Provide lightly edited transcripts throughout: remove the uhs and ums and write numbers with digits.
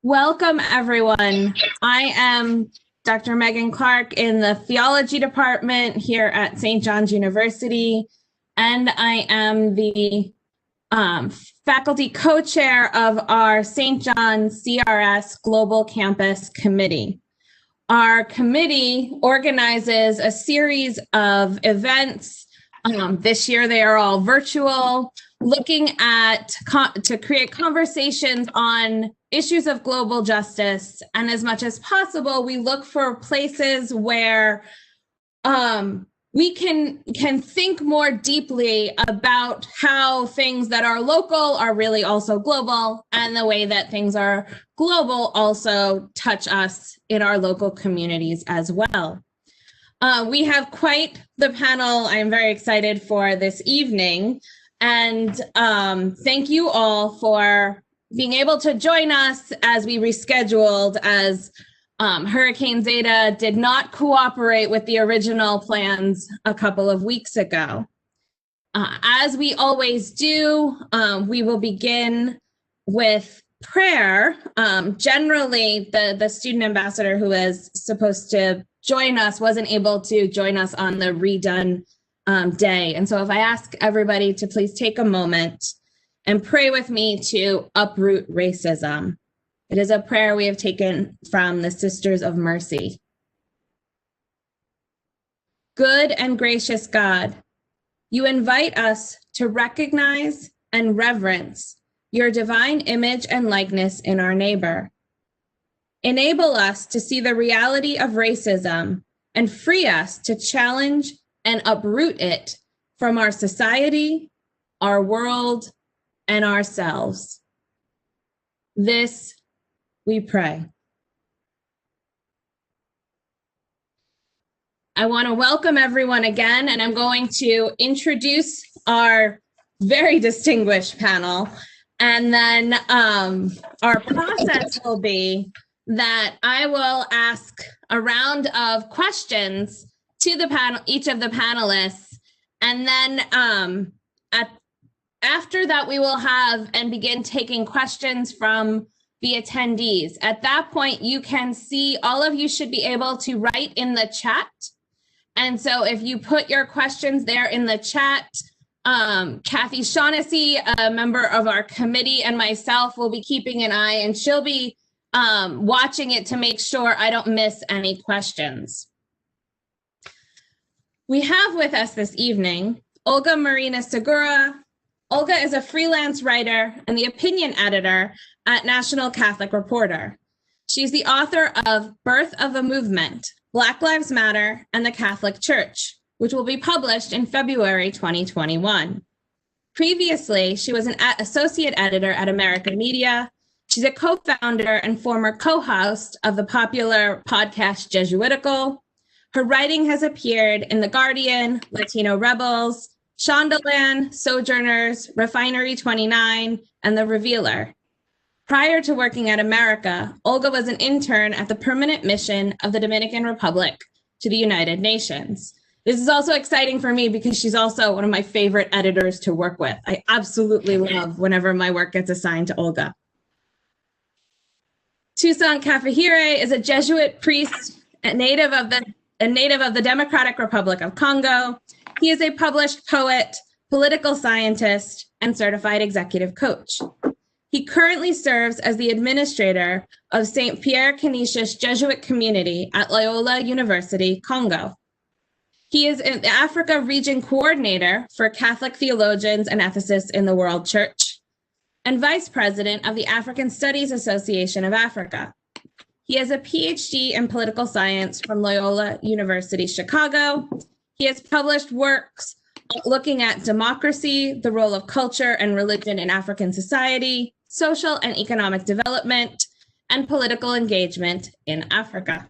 Welcome, everyone. I am Dr. Meghan Clark in the theology department here at St. John's University, and I am the faculty co-chair of our St. John's CRS Global Campus Committee. Our committee organizes a series of events. This year they are all virtual, looking at to create conversations on issues of global justice. And as much as possible, we look for places where we can think more deeply about how things that are local are really also global, and the way that things are global also touch us in our local communities as well. We have quite the panel I'm very excited for this evening. And thank you all for being able to join us as we rescheduled, as Hurricane Zeta did not cooperate with the original plans a couple of weeks ago. As we always do, we will begin with prayer. Generally, the student ambassador who is supposed to join us wasn't able to join us on the redone day. And so if I ask everybody to please take a moment and pray with me to uproot racism. It is a prayer we have taken from the Sisters of Mercy. Good and gracious God, you invite us to recognize and reverence your divine image and likeness in our neighbor. Enable us to see the reality of racism and free us to challenge and uproot it from our society, our world, and ourselves. This we pray. I want to welcome everyone again, and I'm going to introduce our very distinguished panel. And then our process will be that I will ask a round of questions to the panel, each of the panelists, and then after that, we will have and begin taking questions from the attendees. At that point, you can see, all of you should be able to write in the chat. And so if you put your questions there in the chat, Kathy Shaughnessy, a member of our committee, and myself will be keeping an eye, and she'll be watching it to make sure I don't miss any questions. We have with us this evening Olga Marina Segura. Olga is a freelance writer and the opinion editor at National Catholic Reporter. She's the author of Birth of a Movement, Black Lives Matter and the Catholic Church, which will be published in February 2021. Previously, she was an associate editor at American Media. She's a co-founder and former co-host of the popular podcast Jesuitical. Her writing has appeared in The Guardian, Latino Rebels, Shondaland, Sojourners, Refinery 29, and The Revealer. Prior to working at America, Olga was an intern at the Permanent Mission of the Dominican Republic to the United Nations. This is also exciting for me because she's also one of my favorite editors to work with. I absolutely love whenever my work gets assigned to Olga. Toussaint Kafahire is a Jesuit priest, a native of the Democratic Republic of Congo. He is a published poet, political scientist, and certified executive coach. He currently serves as the administrator of St. Pierre Canisius Jesuit Community at Loyola University, Congo. He is an Africa Region Coordinator for Catholic Theologians and Ethicists in the World Church, and Vice President of the African Studies Association of Africa. He has a PhD in political science from Loyola University, Chicago. He has published works looking at democracy, the role of culture and religion in African society, social and economic development, and political engagement in Africa.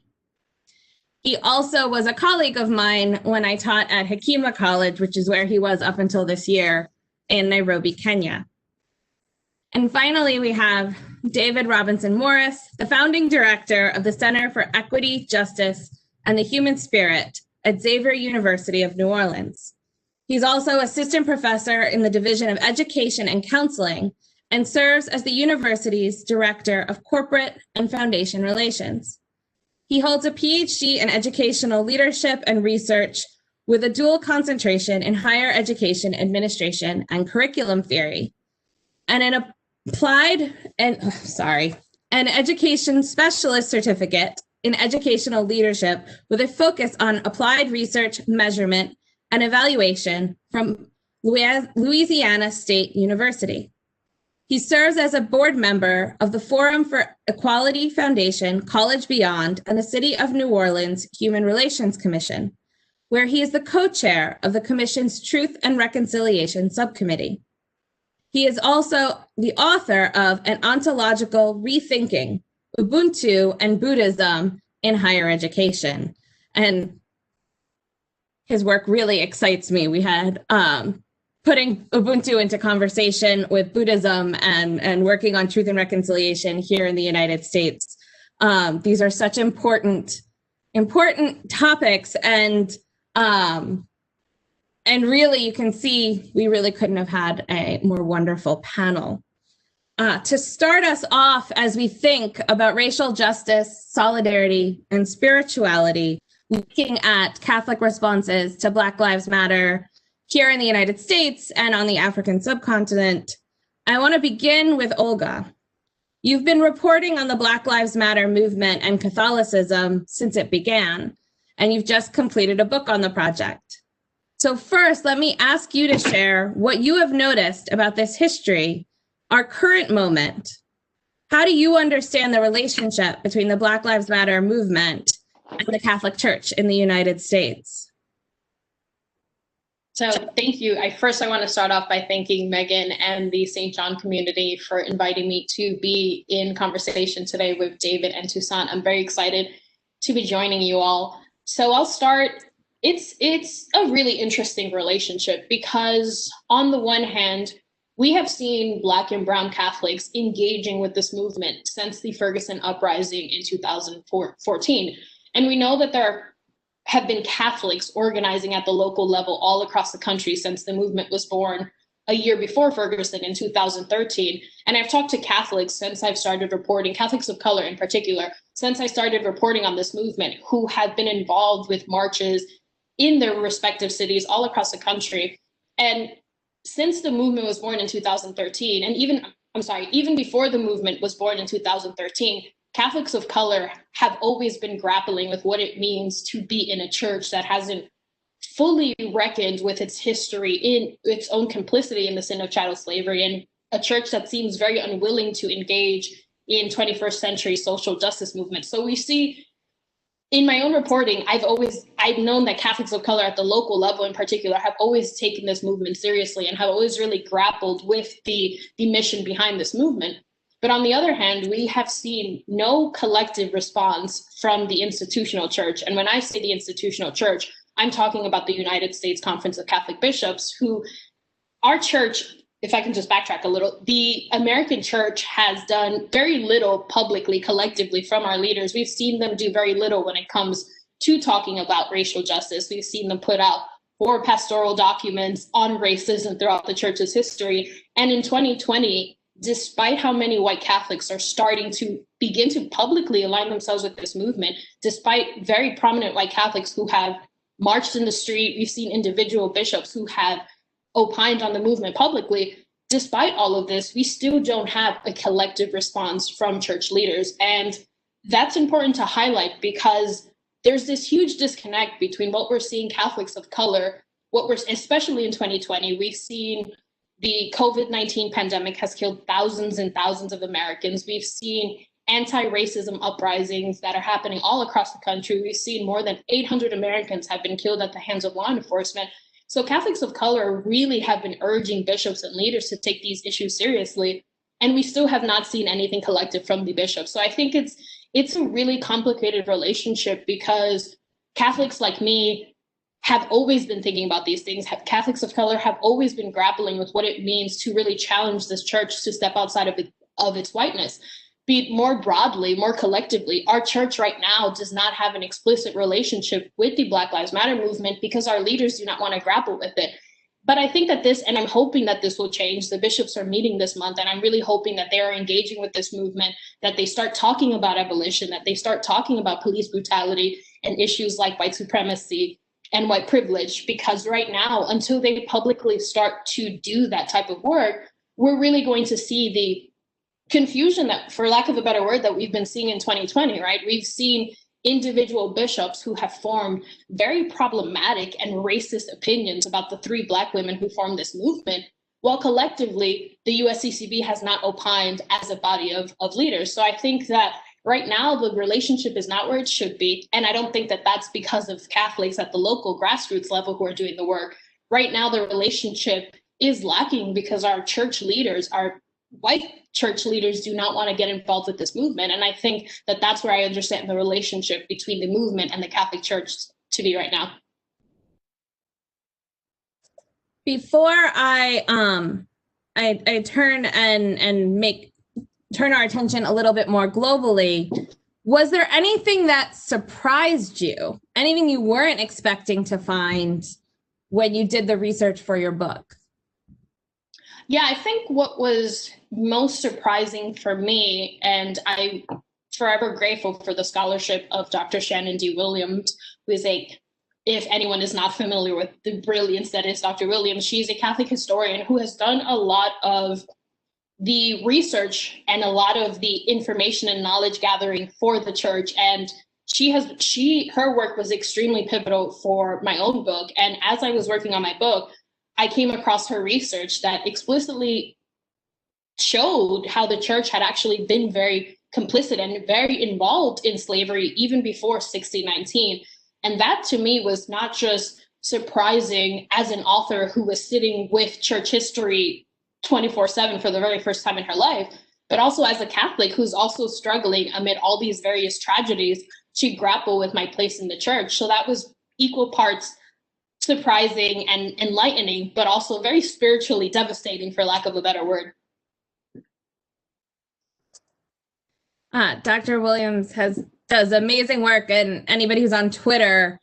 He also was a colleague of mine when I taught at Hekima College, which is where he was up until this year in Nairobi, Kenya. And finally, we have David Robinson Morris, the founding director of the Center for Equity, Justice, and the Human Spirit at Xavier University of New Orleans. He's also assistant professor in the Division of Education and Counseling and serves as the university's Director of Corporate and Foundation Relations. He holds a PhD in Educational Leadership and Research with a dual concentration in Higher Education Administration and Curriculum Theory, and an an Education Specialist Certificate in Educational Leadership with a focus on applied research, measurement, and evaluation from Louisiana State University. He serves as a board member of the Forum for Equality Foundation, College Beyond, and the City of New Orleans Human Relations Commission, where he is the co-chair of the Commission's Truth and Reconciliation Subcommittee. He is also the author of An Ontological Rethinking, Ubuntu and Buddhism in Higher Education. And his work really excites me. We had putting Ubuntu into conversation with Buddhism and working on truth and reconciliation here in the United States. These are such important topics, and really you can see we really couldn't have had a more wonderful panel. To start us off as we think about racial justice, solidarity, and spirituality, looking at Catholic responses to Black Lives Matter here in the United States and on the African subcontinent, I want to begin with Olga. You've been reporting on the Black Lives Matter movement and Catholicism since it began, and you've just completed a book on the project. So first, let me ask you to share what you have noticed about this history, our current moment. How do you understand the relationship between the Black Lives Matter movement and the Catholic Church in the United States? So thank you. I want to start off by thanking Meghan and the St. John community for inviting me to be in conversation today with David and Toussaint. I'm very excited to be joining you all. So I'll start. It's a really interesting relationship because on the one hand, we have seen Black and Brown Catholics engaging with this movement since the Ferguson uprising in 2014. And we know that there have been Catholics organizing at the local level all across the country since the movement was born a year before Ferguson in 2013. And I've talked to Catholics since I've started reporting, Catholics of color in particular, since I started reporting on this movement, who have been involved with marches in their respective cities all across the country. And since the movement was born in 2013, and even before the movement was born in 2013, Catholics of color have always been grappling with what it means to be in a church that hasn't fully reckoned with its history, in its own complicity in the sin of chattel slavery, and a church that seems very unwilling to engage in 21st century social justice movements. So we see in my own reporting, I've known that Catholics of color at the local level in particular have always taken this movement seriously and have always really grappled with the mission behind this movement. But on the other hand, we have seen no collective response from the institutional church. And when I say the institutional church, I'm talking about the United States Conference of Catholic Bishops, who our church, if I can just backtrack a little, the American church has done very little publicly, collectively from our leaders. We've seen them do very little when it comes to talking about racial justice. We've seen them put out 4 pastoral documents on racism throughout the church's history. And in 2020, despite how many white Catholics are starting to begin to publicly align themselves with this movement, despite very prominent white Catholics who have marched in the street, we've seen individual bishops who have opined on the movement publicly. Despite all of this, we still don't have a collective response from church leaders. And that's important to highlight because there's this huge disconnect between what we're seeing Catholics of color, especially in 2020, we've seen the COVID-19 pandemic has killed thousands and thousands of Americans. We've seen anti-racism uprisings that are happening all across the country. We've seen more than 800 Americans have been killed at the hands of law enforcement. So Catholics of color really have been urging bishops and leaders to take these issues seriously. And we still have not seen anything collective from the bishops. So I think it's a really complicated relationship because Catholics like me have always been thinking about these things. Catholics of color have always been grappling with what it means to really challenge this church to step outside of its whiteness. Be it more broadly, more collectively, our church right now does not have an explicit relationship with the Black Lives Matter movement because our leaders do not want to grapple with it. But I think that this, and I'm hoping that this will change. The bishops are meeting this month, and I'm really hoping that they are engaging with this movement, that they start talking about abolition, that they start talking about police brutality and issues like white supremacy and white privilege. Because right now, until they publicly start to do that type of work, we're really going to see the confusion that, for lack of a better word, that we've been seeing in 2020, right? We've seen individual bishops who have formed very problematic and racist opinions about the 3 Black women who formed this movement, while collectively the USCCB has not opined as a body of leaders. So I think that right now the relationship is not where it should be. And I don't think that that's because of Catholics at the local grassroots level who are doing the work. Right now the relationship is lacking because our church leaders, our white church leaders, do not want to get involved with this movement. And I think that that's where I understand the relationship between the movement and the Catholic Church to be right now. Before I turn and turn our attention a little bit more globally, was there anything that surprised you? Anything you weren't expecting to find when you did the research for your book? Yeah, I think what was most surprising for me, and I'm forever grateful for the scholarship of Dr. Shannon D. Williams, who is if anyone is not familiar with the brilliance that is Dr. Williams, she's a Catholic historian who has done a lot of the research and a lot of the information and knowledge gathering for the church. And her work was extremely pivotal for my own book. And as I was working on my book, I came across her research that explicitly showed how the church had actually been very complicit and very involved in slavery even before 1619. And that to me was not just surprising as an author who was sitting with church history 24/7 for the very first time in her life, but also as a Catholic who's also struggling amid all these various tragedies to grapple with my place in the church. So that was equal parts surprising and enlightening, but also very spiritually devastating, for lack of a better word. Dr. Williams does amazing work, and anybody who's on Twitter,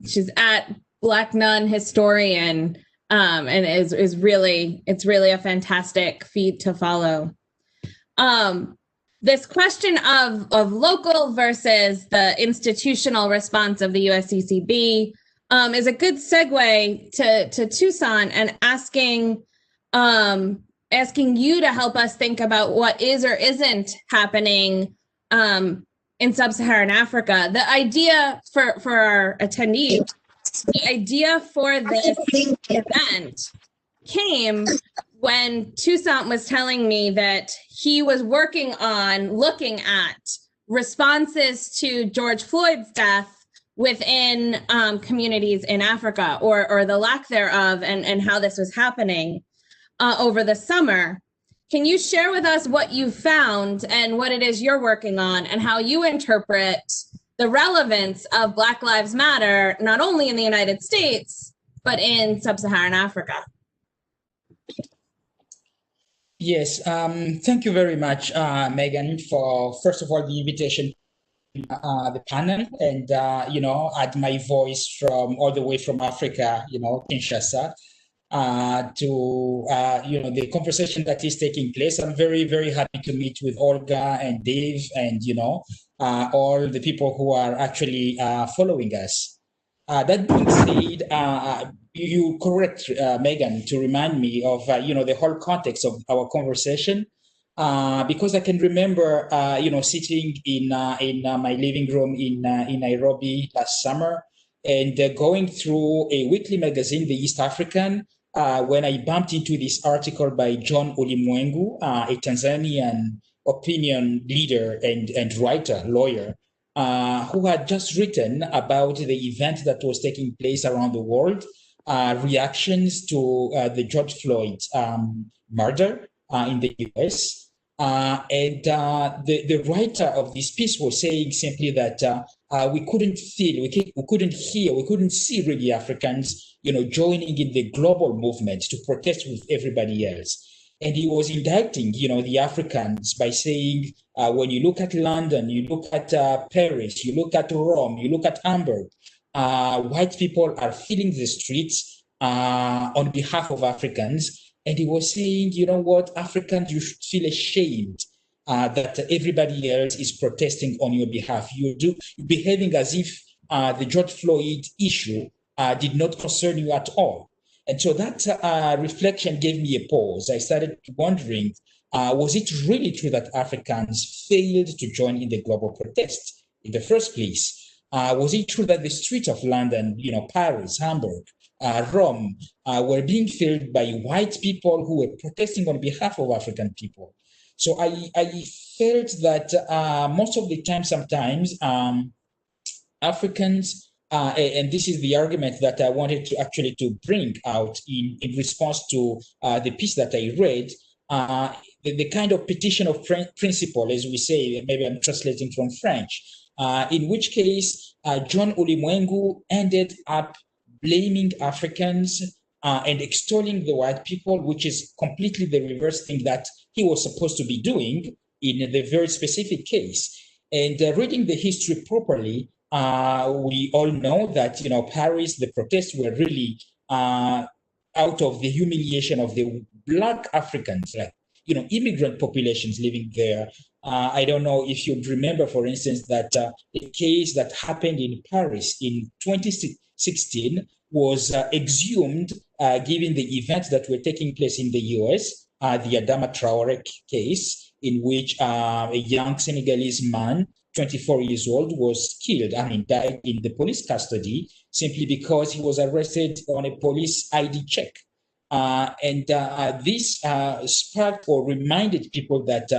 she's at Black Nun Historian, and it's really a fantastic feed to follow. This question of local versus the institutional response of the USCCB is a good segue to Toussaint and asking you to help us think about what is or isn't happening in sub-Saharan Africa. The idea for our attendees, the idea for this event came when Toussaint was telling me that he was working on looking at responses to George Floyd's death within communities in Africa, or the lack thereof, and how this was happening over the summer. Can you share with us what you found and what it is you're working on, and how you interpret the relevance of Black Lives Matter, not only in the United States, but in sub-Saharan Africa? Yes, thank you very much, Meghan, for, first of all, the invitation the panel, and add my voice from all the way from Africa, Kinshasa, to the conversation that is taking place. I'm very, very happy to meet with Olga and Dave and all the people who are actually following us. That being said, you correct Meghan to remind me of the whole context of our conversation. Because I can remember, sitting in my living room in Nairobi last summer, and going through a weekly magazine, the East African, when I bumped into this article by John Ulimwengu, a Tanzanian opinion leader and writer, lawyer, who had just written about the event that was taking place around the world, reactions to the George Floyd murder in the US. And the writer of this piece was saying simply that we couldn't feel, we couldn't hear, we couldn't see really Africans, joining in the global movement to protest with everybody else. And he was indicting, the Africans by saying, when you look at London, you look at Paris, you look at Rome, you look at Hamburg, white people are filling the streets, on behalf of Africans. And he was saying, you know what, Africans, you should feel ashamed that everybody else is protesting on your behalf. You're behaving as if the George Floyd issue did not concern you at all. And so that reflection gave me a pause. I started wondering, was it really true that Africans failed to join in the global protest in the first place? Was it true that the streets of London, Paris, Hamburg, Rome, were being filled by white people who were protesting on behalf of African people? So I felt that most of the time, sometimes Africans, and this is the argument that I wanted to actually to bring out in response to the piece that I read, the kind of petition of principle, as we say, maybe I'm translating from French, in which case John Ulimwengu ended up blaming Africans and extolling the white people, which is completely the reverse thing that he was supposed to be doing in the very specific case. And reading the history properly, we all know that, Paris, the protests were really out of the humiliation of the Black Africans, like, immigrant populations living there. I don't know if you'd remember, for instance, that a case that happened in Paris in 2016 was exhumed given the events that were taking place in the US, the Adama Traore case, in which a young Senegalese man, 24 years old, was killed, died in the police custody simply because he was arrested on a police ID check. This sparked or reminded people that,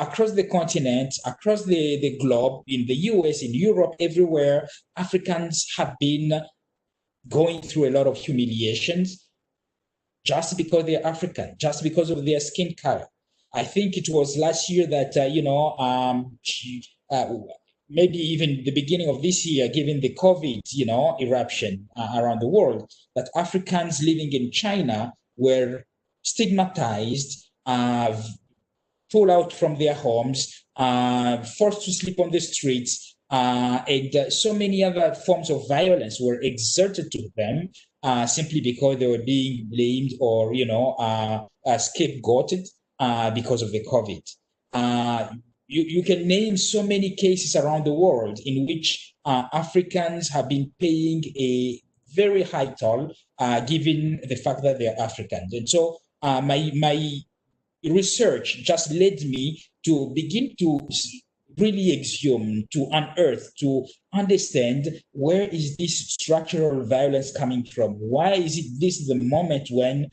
across the continent, across the globe, in the US, in Europe, everywhere, Africans have been going through a lot of humiliations just because they're African, just because of their skin color. I think it was last year that, maybe even the beginning of this year, given the COVID, eruption around the world, that Africans living in China were stigmatized, pulled out from their homes, forced to sleep on the streets, and so many other forms of violence were exerted to them simply because they were being blamed or, scapegoated because of the COVID. You can name so many cases around the world in which Africans have been paying a very high toll given the fact that they're Africans. And so my research just led me to begin to really exhume, to unearth, to understand where is this structural violence coming from? Why is it this is the moment when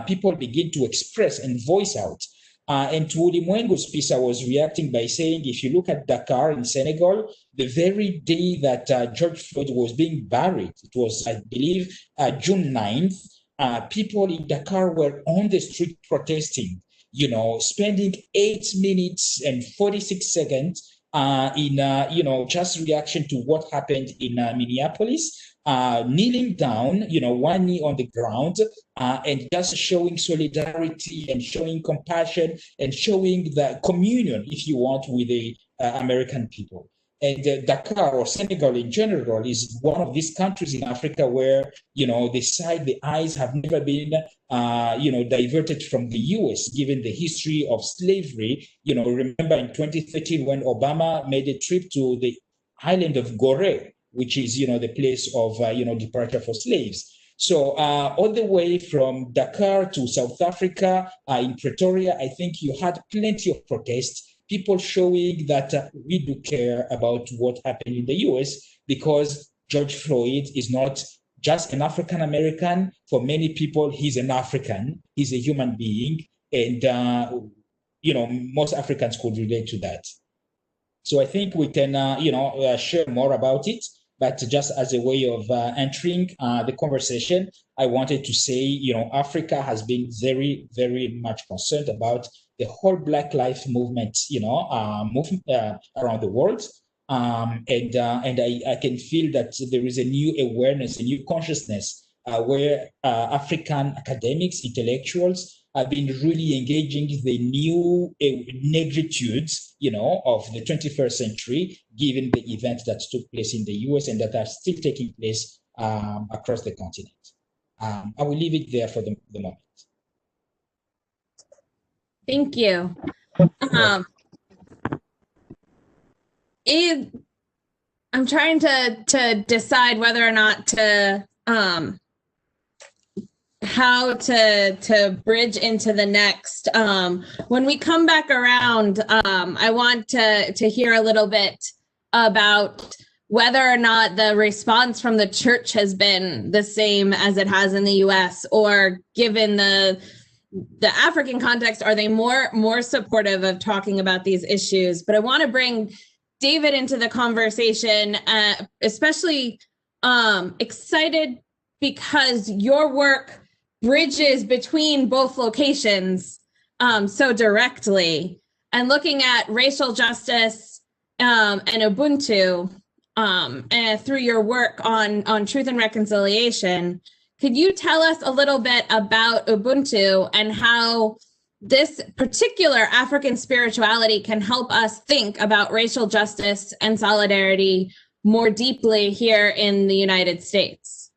people begin to express and voice out? And to Ulimwengu's piece, I was reacting by saying, if you look at Dakar in Senegal, the very day that George Floyd was being buried, it was, I believe, June 9th, people in Dakar were on the street protesting, spending 8 minutes and 46 seconds in, just reaction to what happened in Minneapolis. Kneeling down, one knee on the ground, and just showing solidarity and showing compassion and showing the communion, if you want, with the American people. And Dakar or Senegal in general is one of these countries in Africa where, the eyes have never been, diverted from the US, given the history of slavery. Remember in 2013 when Obama made a trip to the island of Gorée, which is, the place of, departure for slaves. So all the way from Dakar to South Africa, in Pretoria, I think you had plenty of protests, people showing that we do care about what happened in the US, because George Floyd is not just an African-American. For many people, he's an African, he's a human being. And, most Africans could relate to that. So I think we can, share more about it. But just as a way of entering the conversation, I wanted to say, Africa has been very, very much concerned about the whole Black Lives Movement, movement around the world. And I can feel that there is a new awareness, a new consciousness where African academics, intellectuals have been really engaging the new negritudes, of the 21st century, given the events that took place in the US and that are still taking place across the continent. I will leave it there for the moment. Thank you. I'm trying to decide whether or not to how to bridge into the next. When we come back around, I want to hear a little bit about whether or not the response from the church has been the same as it has in the US, or given the African context, are they more supportive of talking about these issues? But I want to bring David into the conversation, especially excited because your work bridges between both locations so directly, and looking at racial justice and Ubuntu and through your work on truth and reconciliation. Could you tell us a little bit about Ubuntu and how this particular African spirituality can help us think about racial justice and solidarity more deeply here in the United States?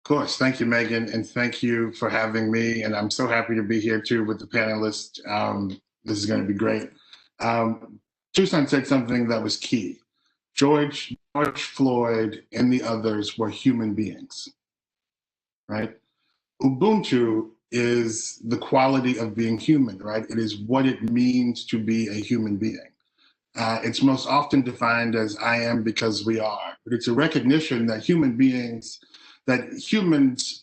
Of course. Thank you, Megan, and thank you for having me. And I'm so happy to be here too with the panelists. This is going to be great. Toussaint said something that was key. George Floyd and the others were human beings, right? Ubuntu is the quality of being human, right? It is what it means to be a human being. It's most often defined as I am because we are, but it's a recognition that humans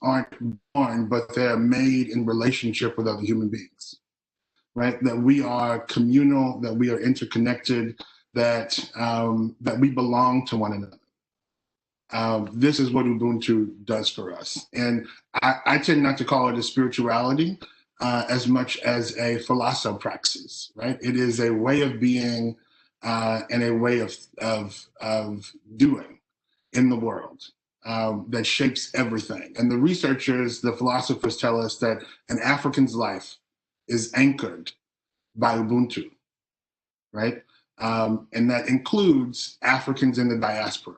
aren't born, but they're made in relationship with other human beings, right? That we are communal, that we are interconnected, that we belong to one another. This is what Ubuntu does for us. And I tend not to call it a spirituality as much as a philosophapraxis, right? It is a way of being and a way of doing in the world that shapes everything. And the researchers, the philosophers tell us that an African's life is anchored by Ubuntu, right? And that includes Africans in the diaspora.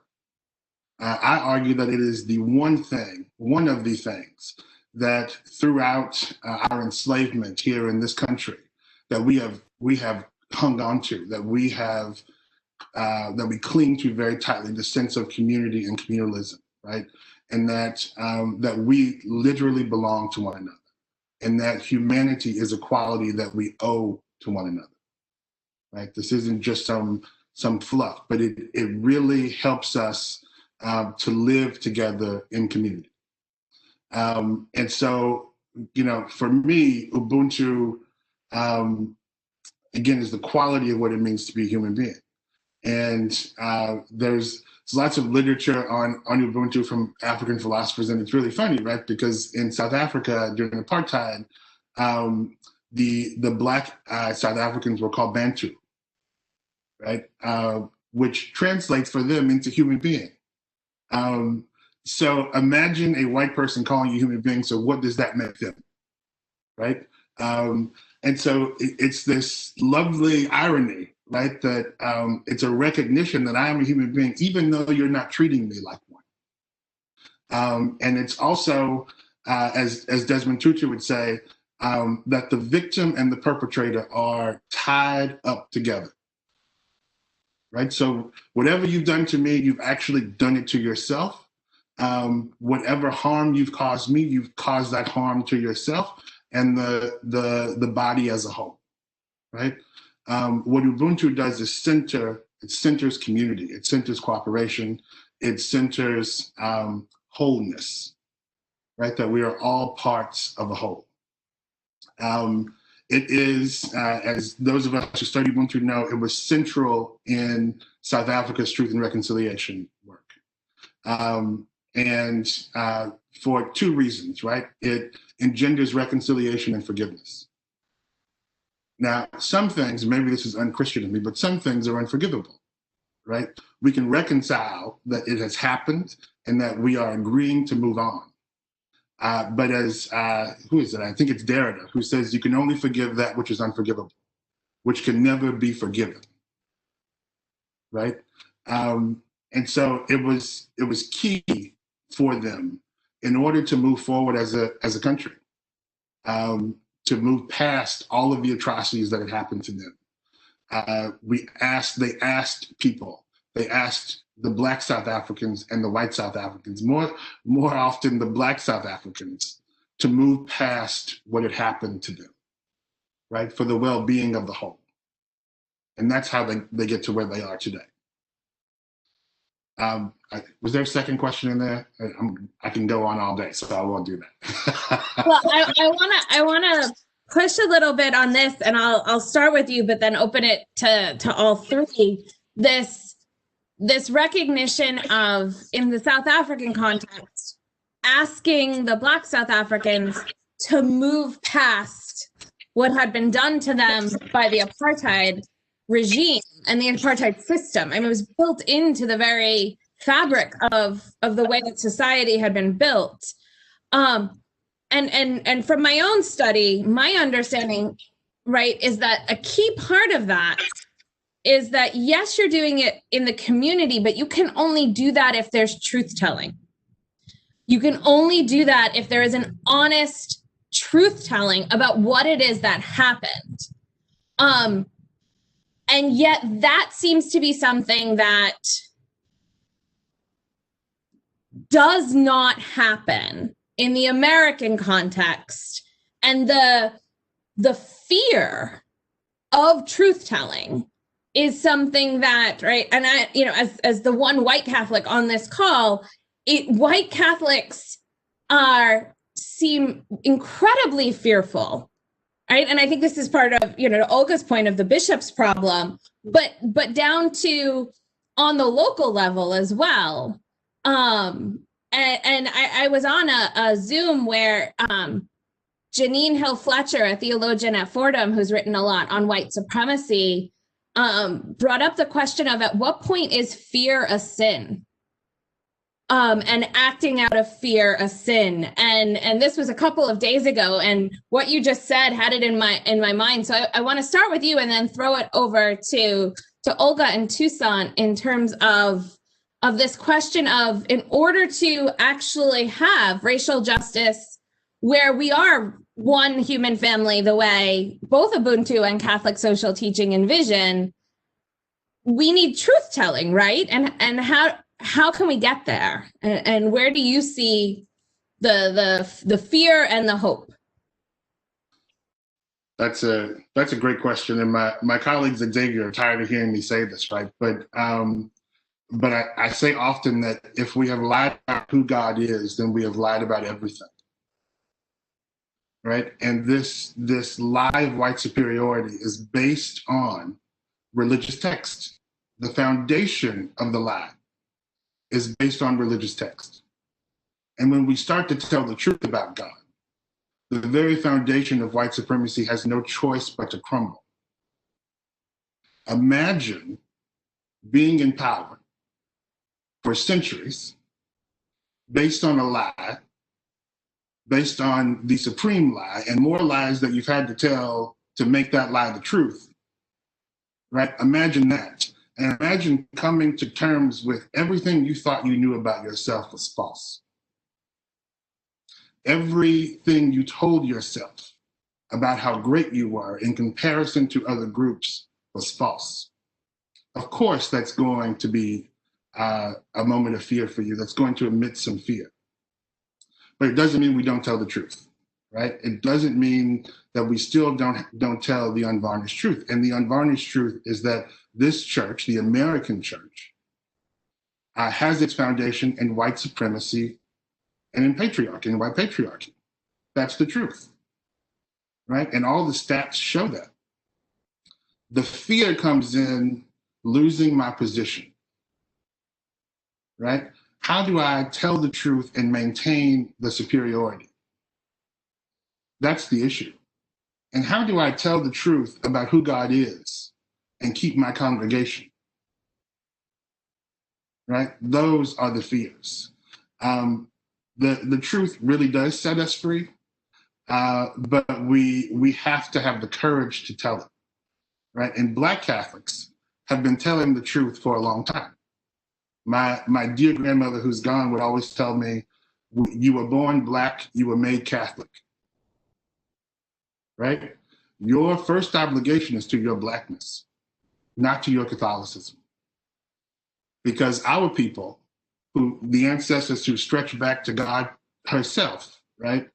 I argue that it is one of the things that throughout our enslavement here in this country that we have hung on to, that we cling to very tightly, the sense of community and communalism, right? And that we literally belong to one another, and that humanity is a quality that we owe to one another. Right? This isn't just some fluff, but it really helps us to live together in community. And so, for me, Ubuntu, again, is the quality of what it means to be a human being. And there's lots of literature on Ubuntu from African philosophers, and it's really funny, right? Because in South Africa during apartheid, the Black South Africans were called Bantu, right? Which translates for them into human being. So imagine a white person calling you human being. So what does that make them, right? And so it's this lovely irony, right? That it's a recognition that I am a human being, even though you're not treating me like one. And it's also, as Desmond Tutu would say, that the victim and the perpetrator are tied up together. Right? So whatever you've done to me, you've actually done it to yourself. Whatever harm you've caused me, you've caused that harm to yourself and the body as a whole, right? What Ubuntu does is it centers community, it centers cooperation, it centers wholeness, right? That we are all parts of a whole. It is, as those of us who study Ubuntu know, it was central in South Africa's truth and reconciliation work. And for two reasons, right? It engenders reconciliation and forgiveness. Now, some things, maybe this is unchristian of me, but some things are unforgivable, right? We can reconcile that it has happened and that we are agreeing to move on. But as, who is it? I think it's Derrida, who says you can only forgive that which is unforgivable, which can never be forgiven, right? And so it was key for them in order to move forward as a country, to move past all of the atrocities that had happened to them. They asked people, they asked the Black South Africans and the white South Africans, more often the Black South Africans, to move past what had happened to them, right, for the well-being of the whole. And that's how they get to where they are today. Was there a second question in there? I can go on all day, so I won't do that. Well, I wanna push a little bit on this, and I'll start with you, but then open it to all three. This recognition of, in the South African context, asking the Black South Africans to move past what had been done to them by the apartheid regime and the apartheid system. I mean, it was built into the very fabric of the way that society had been built. And from my own study, my understanding, right, is that a key part of that is that, yes, you're doing it in the community, but you can only do that if there's truth telling. You can only do that if there is an honest truth telling about what it is that happened. And yet that seems to be something that does not happen in the American context. And the fear of truth telling is something that, right, and I, as the one white Catholic on this call, white Catholics seem incredibly fearful, right? And I think this is part of, to Olga's point of the bishop's problem, but down to on the local level as well. And I was on a Zoom where Janine Hill Fletcher, a theologian at Fordham, who's written a lot on white supremacy, brought up the question of, at what point is fear a sin? And acting out of fear a sin. And this was a couple of days ago, and what you just said had it in my mind. So I want to start with you and then throw it over to Olga and Toussaint in terms of this question of, in order to actually have racial justice where we are one human family, the way both Ubuntu and Catholic social teaching envision, we need truth telling, right? And how can we get there? And where do you see the fear and the hope? That's a great question. And my colleagues at Xavier are tired of hearing me say this, right? But I say often that if we have lied about who God is, then we have lied about everything, right? And this lie of white superiority is based on religious text. The foundation of the lie is based on religious text. And when we start to tell the truth about God, the very foundation of white supremacy has no choice but to crumble. Imagine being in power for centuries based on a lie, based on the supreme lie, and more lies that you've had to tell to make that lie the truth, right? Imagine that. And imagine coming to terms with everything you thought you knew about yourself was false. Everything you told yourself about how great you were in comparison to other groups was false. Of course, that's going to be a moment of fear for you. That's going to emit some fear. But it doesn't mean we don't tell the truth, right? It doesn't mean that we still don't tell the unvarnished truth. And the unvarnished truth is that this church, the American church, has its foundation in white supremacy and in patriarchy, in white patriarchy. That's the truth, right? And all the stats show that. The fear comes in losing my position, right? How do I tell the truth and maintain the superiority? That's the issue. And how do I tell the truth about who God is and keep my congregation? Right? Those are the fears. The truth really does set us free, but we have to have the courage to tell it, right? And Black Catholics have been telling the truth for a long time. My dear grandmother, who's gone, would always tell me, you were born Black, you were made Catholic, right? Your first obligation is to your Blackness, not to your Catholicism. Because our people, who the ancestors who stretch back to God herself, right,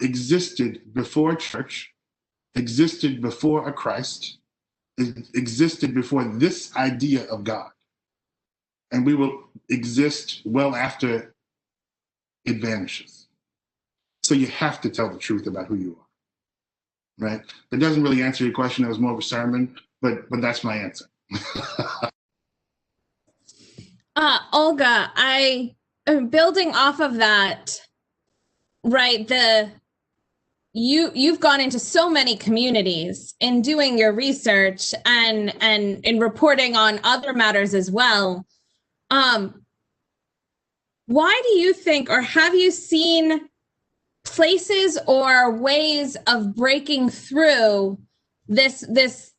existed before church, existed before a Christ, existed before this idea of God. And we will exist well after it vanishes. So you have to tell the truth about who you are, right? That doesn't really answer your question. It was more of a sermon, but that's my answer. Olga, I am building off of that, right? You've gone into so many communities in doing your research and in reporting on other matters as well. Why do you think, or have you seen places or ways of breaking through this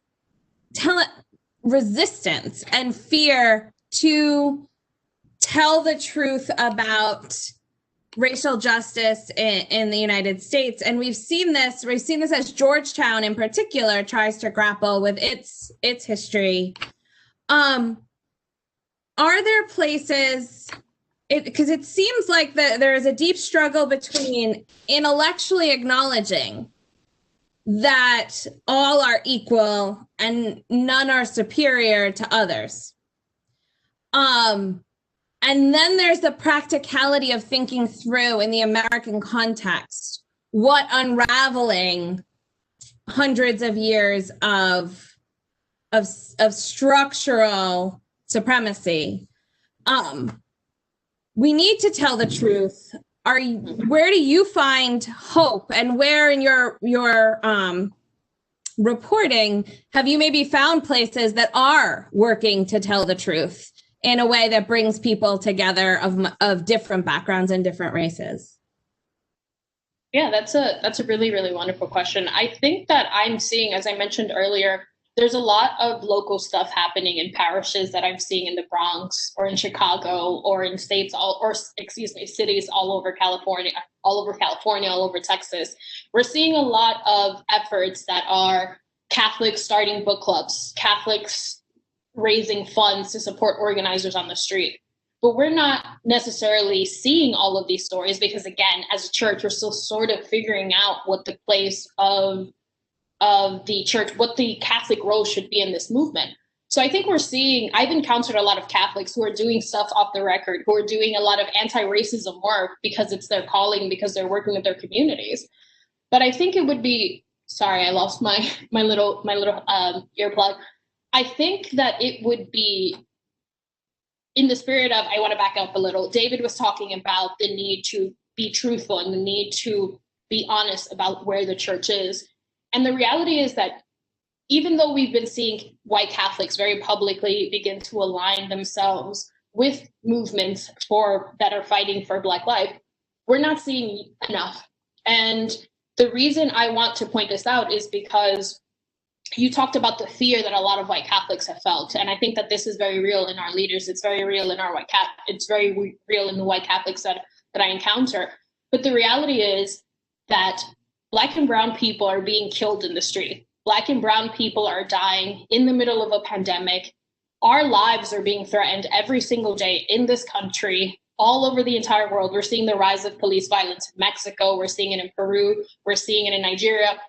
resistance and fear to tell the truth about racial justice in the United States? And we've seen this as Georgetown in particular tries to grapple with its history. Are there places, because it seems like there is a deep struggle between intellectually acknowledging that all are equal and none are superior to others. And then there's the practicality of thinking through in the American context, what unraveling hundreds of years of structural supremacy. We need to tell the truth. Where do you find hope, and where in your reporting have you maybe found places that are working to tell the truth in a way that brings people together of different backgrounds and different races? Yeah, that's a really, really wonderful question. I think that I'm seeing, as I mentioned earlier, there's a lot of local stuff happening in parishes that I'm seeing in the Bronx or in Chicago or in cities all over California, all over Texas. We're seeing a lot of efforts that are Catholics starting book clubs, Catholics raising funds to support organizers on the street. But we're not necessarily seeing all of these stories because, again, as a church, we're still sort of figuring out what the place of the church, what the Catholic role should be in this movement. So I think I've encountered a lot of Catholics who are doing stuff off the record, who are doing a lot of anti-racism work because it's their calling, because they're working with their communities. But I think it would be, sorry, I lost my little earplug. I think that it would be in the spirit of, I want to back up a little. David was talking about the need to be truthful and the need to be honest about where the church is. And the reality is that even though we've been seeing white Catholics very publicly begin to align themselves with movements that are fighting for Black life, we're not seeing enough. And the reason I want to point this out is because you talked about the fear that a lot of white Catholics have felt. And I think that this is very real in our leaders. It's very real in it's very real in the white Catholics that I encounter. But the reality is that Black and brown people are being killed in the street. Black and brown people are dying in the middle of a pandemic. Our lives are being threatened every single day in this country, all over the entire world. We're seeing the rise of police violence in Mexico. We're seeing it in Peru. We're seeing it in Nigeria.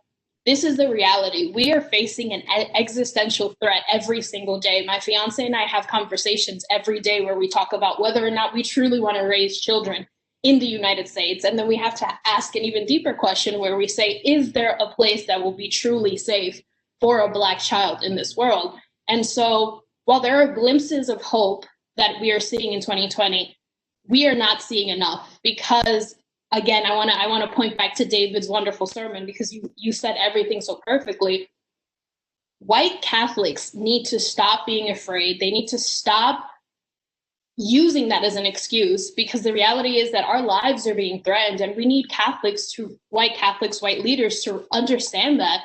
This is the reality. We are facing an existential threat every single day. My fiance and I have conversations every day where we talk about whether or not we truly want to raise children in the United States. And then we have to ask an even deeper question where we say, is there a place that will be truly safe for a Black child in this world? And so while there are glimpses of hope that we are seeing in 2020, we are not seeing enough because, again, I want to point back to David's wonderful sermon because you said everything so perfectly. White Catholics need to stop being afraid. They need to stop using that as an excuse, because the reality is that our lives are being threatened and we need white Catholics, white leaders to understand that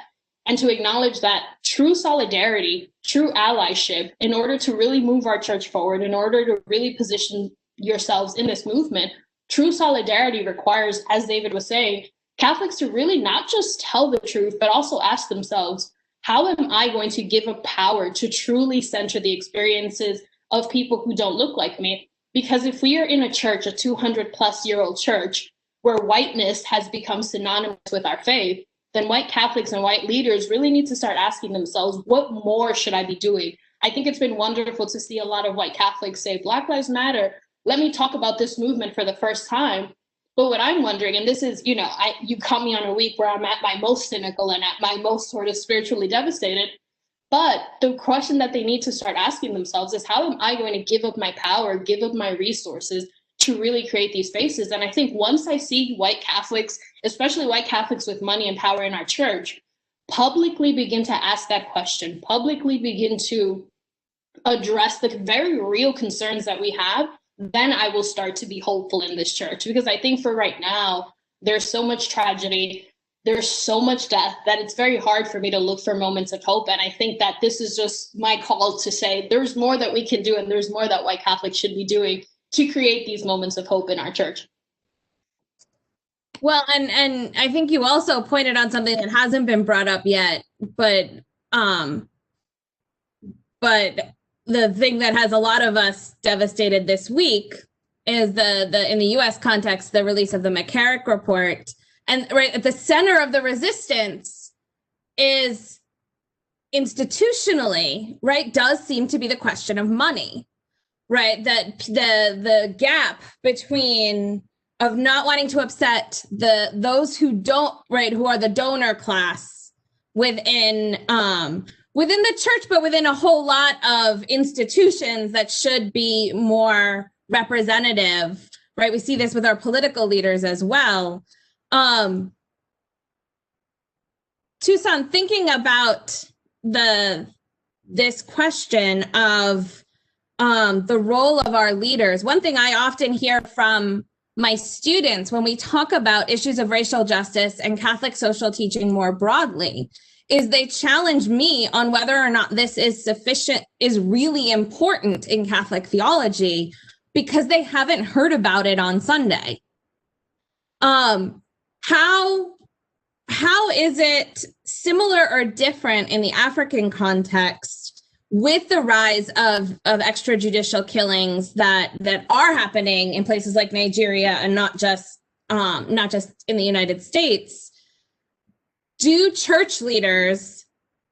and to acknowledge that true solidarity, true allyship, in order to really move our church forward, in order to really position yourselves in this movement, true solidarity requires, as David was saying, Catholics to really not just tell the truth, but also ask themselves, how am I going to give up power to truly center the experiences of people who don't look like me? Because if we are in a church, a 200-plus-year-old church, where whiteness has become synonymous with our faith, then white Catholics and white leaders really need to start asking themselves, what more should I be doing? I think it's been wonderful to see a lot of white Catholics say, Black Lives Matter, let me talk about this movement for the first time. But what I'm wondering, and this is, you caught me on a week where I'm at my most cynical and at my most sort of spiritually devastated. But the question that they need to start asking themselves is, how am I going to give up my power, give up my resources to really create these spaces? And I think once I see white Catholics, especially white Catholics with money and power in our church, publicly begin to ask that question, publicly begin to address the very real concerns that we have, then I will start to be hopeful in this church. Because I think for right now, there's so much tragedy, there's so much death, that it's very hard for me to look for moments of hope. And I think that this is just my call to say there's more that we can do, and there's more that white Catholics should be doing to create these moments of hope in our church. Well, and I think you also pointed on something that hasn't been brought up yet, but the thing that has a lot of us devastated this week is the in the U.S. context, the release of the McCarrick report. And right at the center of the resistance is institutionally, right, does seem to be the question of money, right? That the gap between of not wanting to upset those who don't, right, who are the donor class within the church, but within a whole lot of institutions that should be more representative, right? We see this with our political leaders as well. Toussaint, thinking about this question of the role of our leaders, one thing I often hear from my students when we talk about issues of racial justice and Catholic social teaching more broadly is they challenge me on whether or not this is really important in Catholic theology because they haven't heard about it on Sunday. How is it similar or different in the African context with the rise of extrajudicial killings that are happening in places like Nigeria and not just in the United States? Do church leaders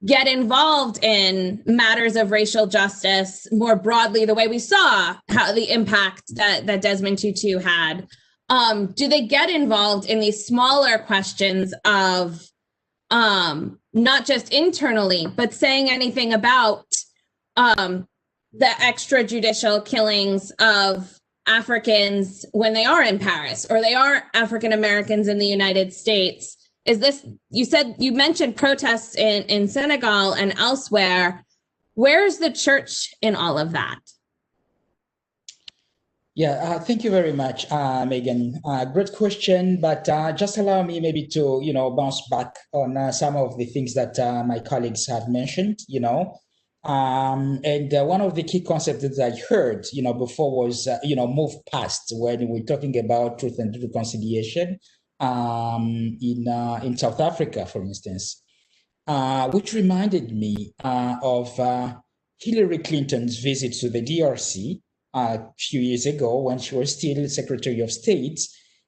get involved in matters of racial justice more broadly, the way we saw how the impact that Desmond Tutu had? Do they get involved in these smaller questions of not just internally, but saying anything about the extrajudicial killings of Africans when they are in Paris or they are African Americans in the United States? Is this, you mentioned protests in Senegal and elsewhere. Where's the church in all of that? Yeah, thank you very much, Meghan. Great question, but just allow me maybe to, bounce back on some of the things that my colleagues have mentioned, and one of the key concepts that I heard, before was, move past when we're talking about truth and reconciliation in South Africa, for instance, which reminded me of Hillary Clinton's visit to the DRC a few years ago when she was still Secretary of State,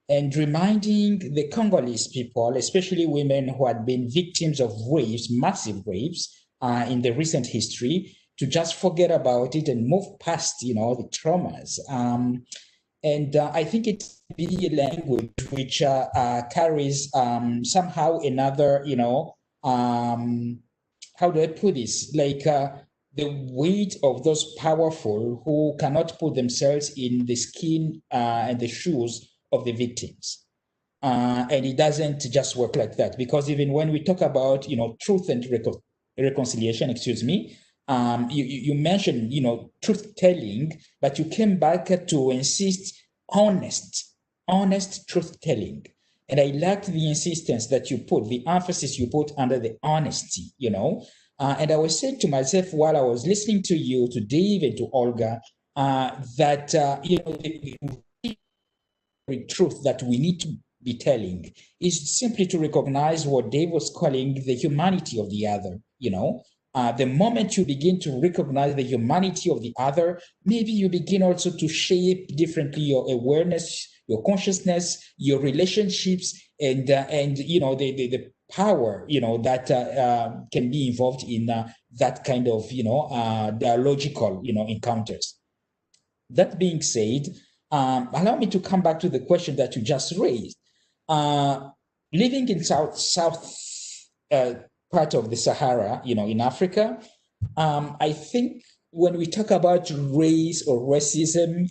and reminding the Congolese people, especially women who had been victims of rapes, massive rapes in the recent history, to just forget about it and move past, the traumas. And I think it's a language which carries somehow another, how do I put this? Like the weight of those powerful who cannot put themselves in the skin and the shoes of the victims. And it doesn't just work like that, because even when we talk about, truth and reconciliation, you mentioned, truth telling, but you came back to insist honest truth telling. And I liked the insistence that you put, the emphasis you put under the honesty, and I was saying to myself while I was listening to you, to Dave and to Olga, that, the truth that we need to be telling is simply to recognize what Dave was calling the humanity of the other, the moment you begin to recognize the humanity of the other, maybe you begin also to shape differently your awareness, your consciousness, your relationships, and the power that can be involved in that kind of dialogical encounters. That being said, allow me to come back to the question that you just raised. Living in south part of the Sahara, in Africa, I think when we talk about race or racism,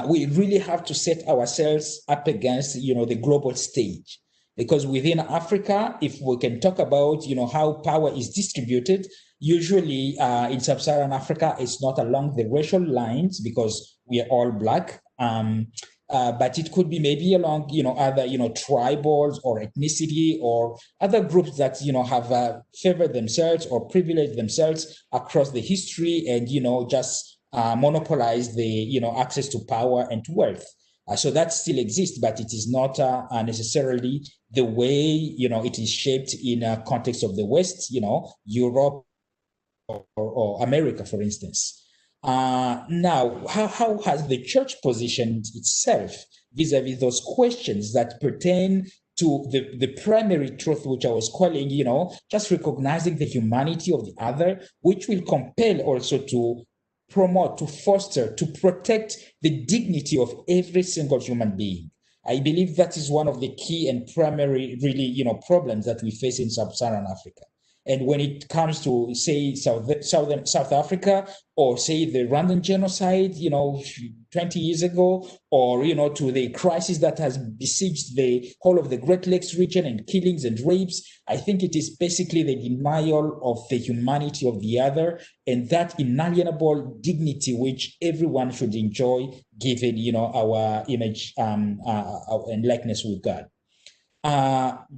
we really have to set ourselves up against, the global stage. Because within Africa, if we can talk about, how power is distributed, usually in sub-Saharan Africa, it's not along the racial lines because we are all Black. But it could be maybe along, other, tribals or ethnicity or other groups that, have favored themselves or privileged themselves across the history and, just monopolize the, access to power and to wealth. So that still exists, but it is not necessarily the way, it is shaped in a context of the West, Europe or America, for instance. Now, how has the church positioned itself vis-a-vis those questions that pertain to the primary truth, which I was calling, just recognizing the humanity of the other, which will compel also to promote, to foster, to protect the dignity of every single human being. I believe that is one of the key and primary, really, problems that we face in sub-Saharan Africa. And when it comes to, say, South Africa, or say the Rwandan genocide, 20 years ago, or, to the crisis that has besieged the whole of the Great Lakes region and killings and rapes, I think it is basically the denial of the humanity of the other and that inalienable dignity which everyone should enjoy given, our image and likeness with God.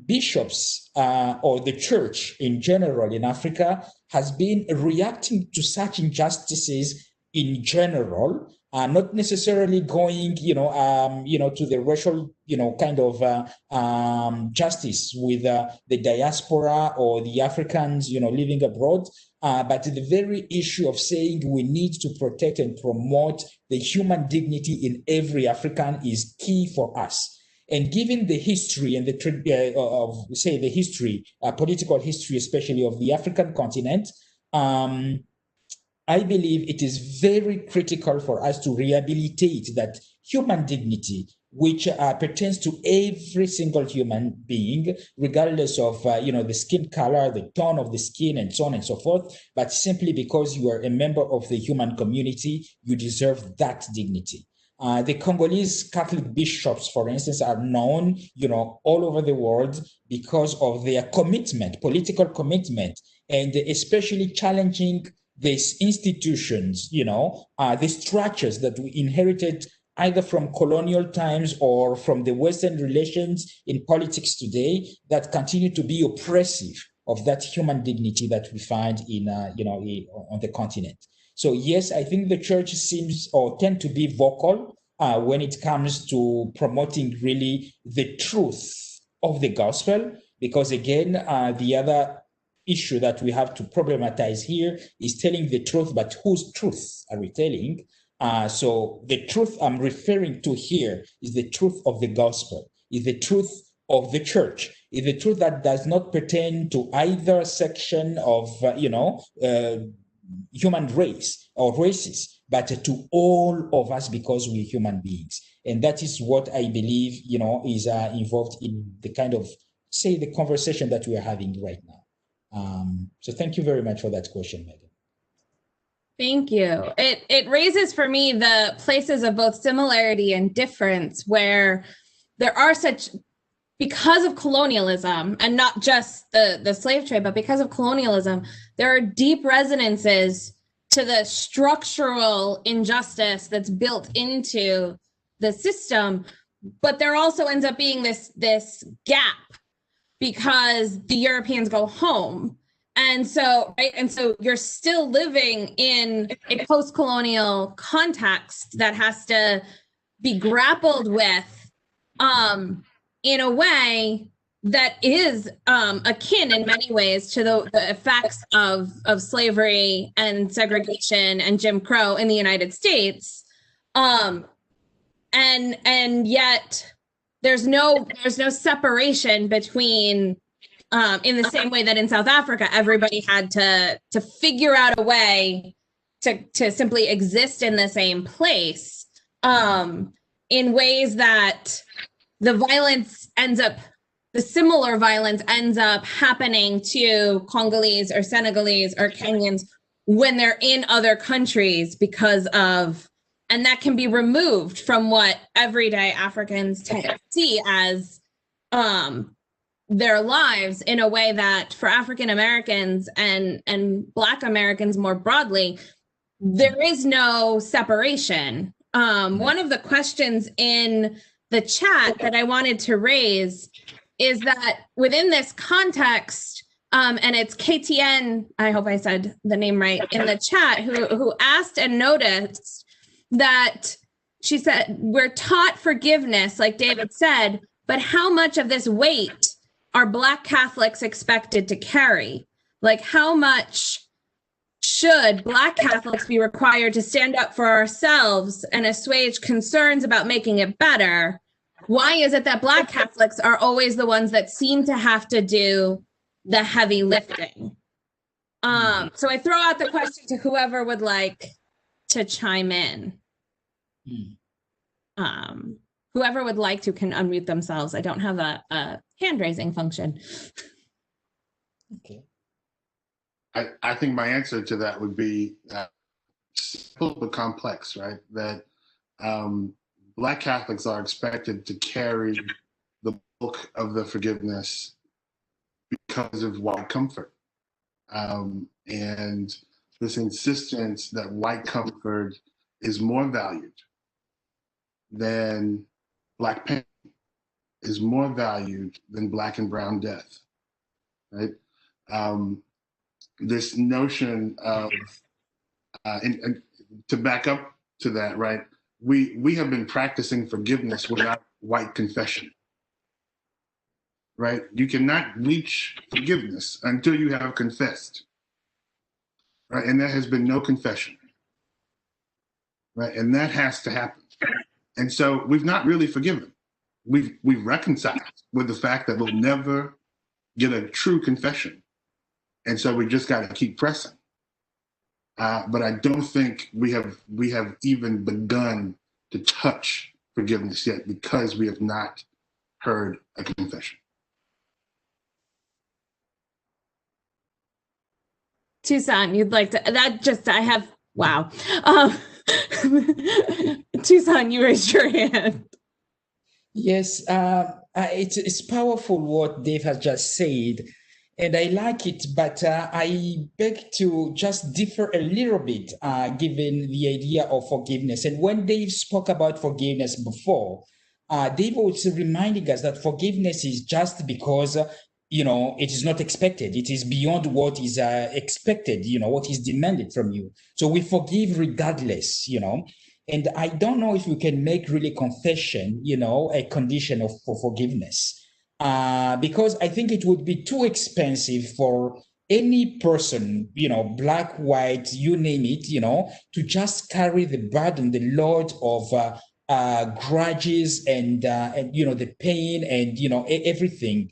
Bishops or the church in general in Africa has been reacting to such injustices in general, not necessarily going, to the racial, kind of justice with the diaspora or the Africans, living abroad, but the very issue of saying we need to protect and promote the human dignity in every African is key for us. And given the history and the history, political history, especially of the African continent, I believe it is very critical for us to rehabilitate that human dignity, which pertains to every single human being, regardless of, the skin color, the tone of the skin, and so on and so forth. But simply because you are a member of the human community, you deserve that dignity. The Congolese Catholic bishops, for instance, are known, all over the world because of their commitment, political commitment, and especially challenging these institutions, the structures that we inherited either from colonial times or from the Western relations in politics today that continue to be oppressive of that human dignity that we find in, on the continent. So yes, I think the church seems or tend to be vocal when it comes to promoting really the truth of the gospel, because again, the other issue that we have to problematize here is telling the truth, but whose truth are we telling? So the truth I'm referring to here is the truth of the gospel, is the truth of the church, is the truth that does not pertain to either section of, human race or races, but to all of us because we're human beings. And that is what I believe, is involved in the kind of, say, the conversation that we are having right now. So thank you very much for that question, Meghan. Thank you. It raises for me the places of both similarity and difference where there are such, because of colonialism, and not just the slave trade, but because of colonialism, there are deep resonances to the structural injustice that's built into the system, but there also ends up being this gap because the Europeans go home. And so, right, and so you're still living in a post-colonial context that has to be grappled with in a way that is akin in many ways to the effects of slavery and segregation and Jim Crow in the United States. And yet there's no separation between in the same way that in South Africa, everybody had to figure out a way to simply exist in the same place in ways that the similar violence ends up happening to Congolese or Senegalese or Kenyans when they're in other countries because of, and that can be removed from what everyday Africans see as their lives in a way that for African Americans and Black Americans more broadly, there is no separation. One of the questions in the chat that I wanted to raise is that within this context, and it's KTN, I hope I said the name right, in the chat, who asked and noticed that she said, we're taught forgiveness, like David said, but how much of this weight are Black Catholics expected to carry? Like, how much should Black Catholics be required to stand up for ourselves and assuage concerns about making it better? Why is it that Black Catholics are always the ones that seem to have to do the heavy lifting? So I throw out the question to whoever would like to chime in. Whoever would like to can unmute themselves. I don't have a hand raising function. Okay. I think my answer to that would be simple but complex, right? That Black Catholics are expected to carry the bulk of the forgiveness because of white comfort. And this insistence that white comfort is more valued than Black pain, is more valued than Black and brown death, right? This notion of, and to back up to that, right? We have been practicing forgiveness without white confession, right? You cannot reach forgiveness until you have confessed, right? And there has been no confession, right? And that has to happen. And so we've not really forgiven. We've reconciled with the fact that we'll never get a true confession. And so we just got to keep pressing. But I don't think we have even begun to touch forgiveness yet because we have not heard a confession. Toussaint, you'd like to, that just, I have, wow. Toussaint, you raised your hand. Yes, it's powerful what Dave has just said, and I like it, but I beg to just differ a little bit, given the idea of forgiveness. And when Dave spoke about forgiveness before, Dave was reminding us that forgiveness is just because, it is not expected. It is beyond what is expected, what is demanded from you. So we forgive regardless, And I don't know if we can make really confession, a condition for forgiveness, because I think it would be too expensive for any person, Black, white, you name it, to just carry the burden, the load of grudges and the pain and, everything.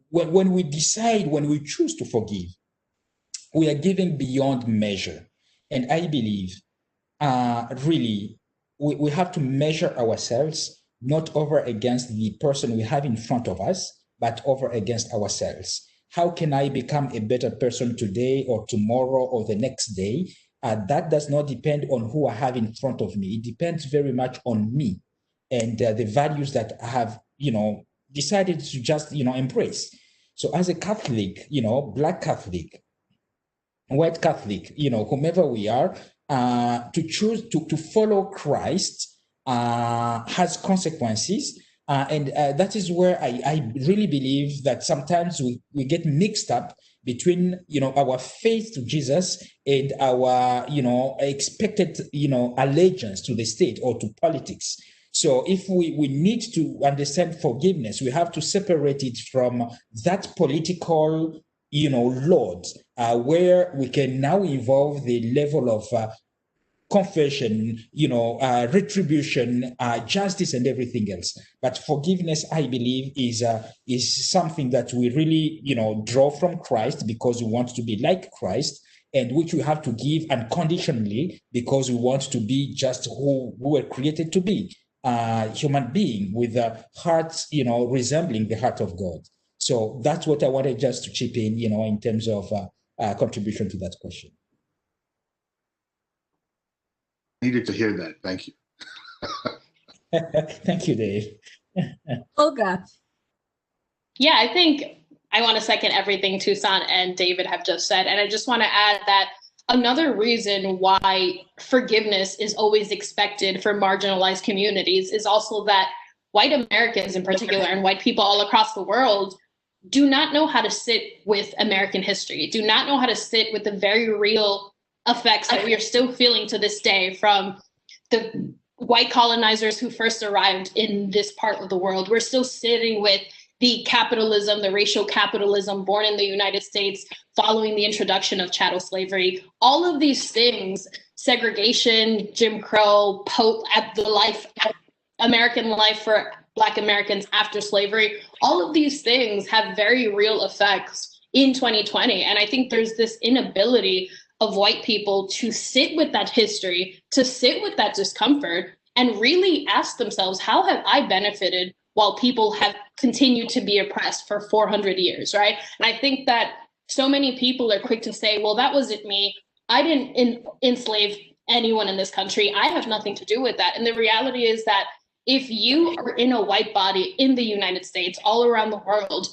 When we choose to forgive, we are giving beyond measure. And I believe really, we have to measure ourselves not over against the person we have in front of us, but over against ourselves. How can I become a better person today or tomorrow or the next day? That does not depend on who I have in front of me. It depends very much on me and the values that I have, decided to just, embrace. So as a Catholic, Black Catholic, white Catholic, whomever we are, to choose to follow Christ has consequences. And that is where I really believe that sometimes we get mixed up between, our faith to Jesus and our, expected, allegiance to the state or to politics. So if we need to understand forgiveness, we have to separate it from that political, load, where we can now involve the level of confession, retribution, justice, and everything else. But forgiveness, I believe, is something that we really, draw from Christ because we want to be like Christ, and which we have to give unconditionally because we want to be just who we were created to be, human being with a heart, resembling the heart of God. So that's what I wanted just to chip in terms of contribution to that question. Needed to hear that. Thank you. Thank you, Dave. Olga. Yeah, I think I want to second everything Toussaint and David have just said. And I just want to add that another reason why forgiveness is always expected for marginalized communities is also that white Americans in particular, and white people all across the world, do not know how to sit with American history, do not know how to sit with the very real effects that we are still feeling to this day from the white colonizers who first arrived in this part of the world. We're still sitting with the capitalism, the racial capitalism born in the United States following the introduction of chattel slavery. All of these things, segregation, Jim Crow, American life for Black Americans after slavery, all of these things have very real effects in 2020. And I think there's this inability of white people to sit with that history, to sit with that discomfort, and really ask themselves, how have I benefited while people have continued to be oppressed for 400 years, right? And I think that so many people are quick to say, well, that wasn't me. I didn't enslave anyone in this country. I have nothing to do with that. And the reality is that if you are in a white body in the United States, all around the world,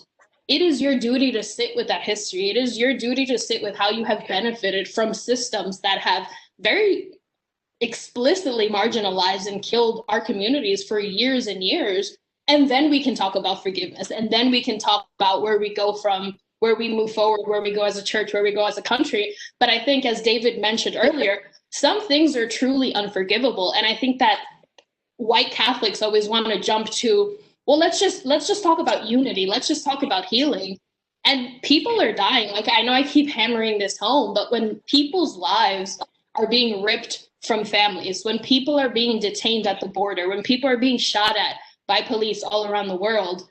it is your duty to sit with that history. It is your duty to sit with how you have benefited from systems that have very explicitly marginalized and killed our communities for years and years. And then we can talk about forgiveness. And then we can talk about where we go from, where we move forward, where we go as a church, where we go as a country. But I think, as David mentioned earlier, some things are truly unforgivable. And I think that white Catholics always want to jump to, well, let's just talk about unity. Let's just talk about healing. And people are dying. Like, I know I keep hammering this home, but when people's lives are being ripped from families, when people are being detained at the border, when people are being shot at by police all around the world,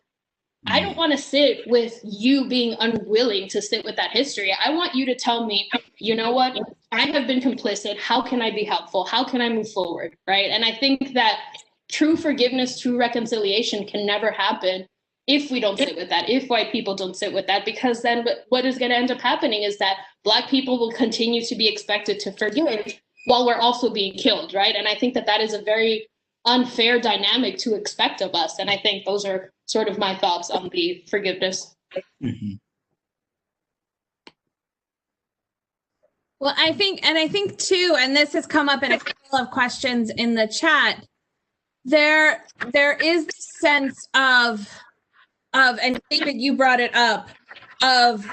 I don't want to sit with you being unwilling to sit with that history. I want you to tell me, you know what, I have been complicit. How can I be helpful? How can I move forward, right? And I think that true forgiveness, true reconciliation can never happen if we don't sit with that, if white people don't sit with that, because then what is going to end up happening is that Black people will continue to be expected to forgive while we're also being killed, right? And I think that that is a very unfair dynamic to expect of us. And I think those are sort of my thoughts on the forgiveness. Mm-hmm. Well, I think too, and this has come up in a couple of questions in the chat, there is this sense of, and David, you brought it up, of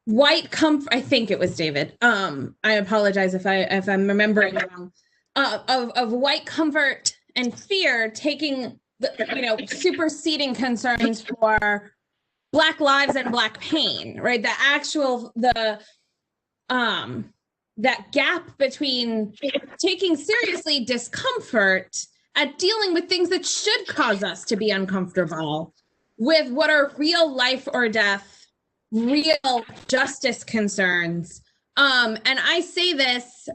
white comfort. I think it was David. I apologize if I'm remembering wrong. Of white comfort and fear taking superseding concerns for Black lives and Black pain, right? That gap between taking seriously discomfort at dealing with things that should cause us to be uncomfortable with what are real life or death, real justice concerns. And I say this,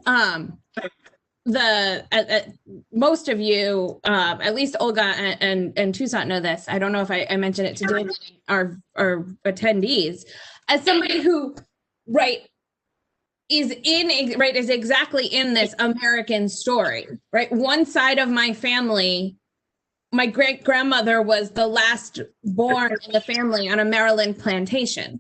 most of you, at least Olga and Toussaint know this. I don't know if I mentioned it to David, our attendees, as somebody who, is exactly in this American story, right? One side of my family, my great grandmother was the last born in the family on a Maryland plantation.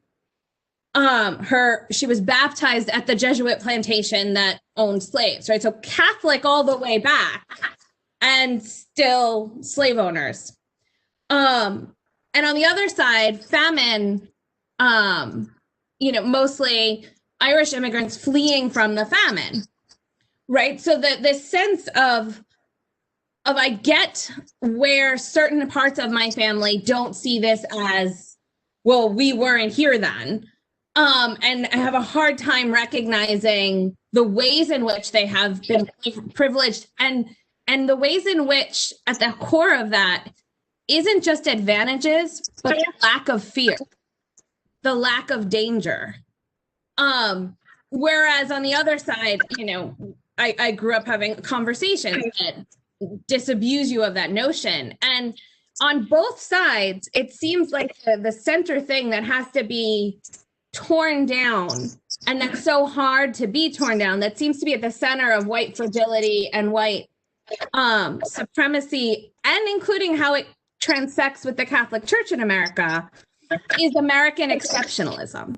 She was baptized at the Jesuit plantation that owned slaves, right? So Catholic all the way back, and still slave owners. And on the other side, famine, mostly Irish immigrants fleeing from the famine, right? So this sense of I get where certain parts of my family don't see this as, well, we weren't here then. And I have a hard time recognizing the ways in which they have been privileged and the ways in which at the core of that isn't just advantages, but the lack of fear, the lack of danger. Whereas on the other side, I grew up having conversations that disabuse you of that notion. And on both sides, it seems like the center thing that has to be torn down, and that's so hard to be torn down, that seems to be at the center of white fragility and white supremacy, and including how it transects with the Catholic Church in America, is American exceptionalism.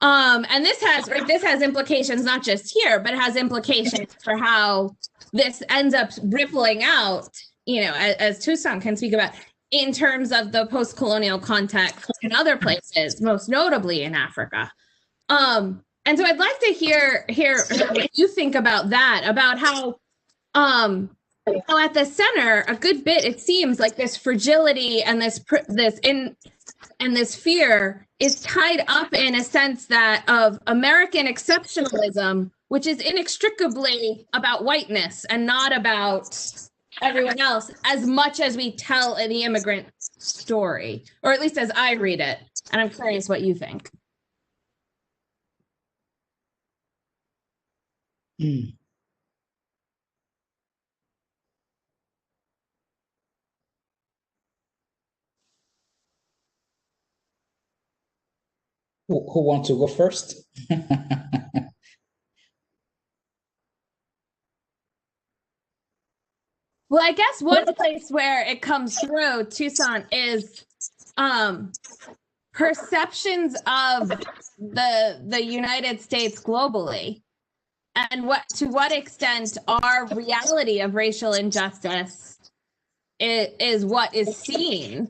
And this has implications not just here, but it has implications for how this ends up rippling out, as Toussaint can speak about, in terms of the post-colonial context in other places, most notably in Africa. And so I'd like to hear what you think about that, about how at the center, a good bit, it seems like this fragility and this fear is tied up in a sense that of American exceptionalism, which is inextricably about whiteness and not about everyone else, as much as we tell the immigrant story, or at least as I read it. And I'm curious what you think. Who wants to go first? Well, I guess one place where it comes through, Toussaint, is perceptions of the United States globally, and to what extent our reality of racial injustice is what is seen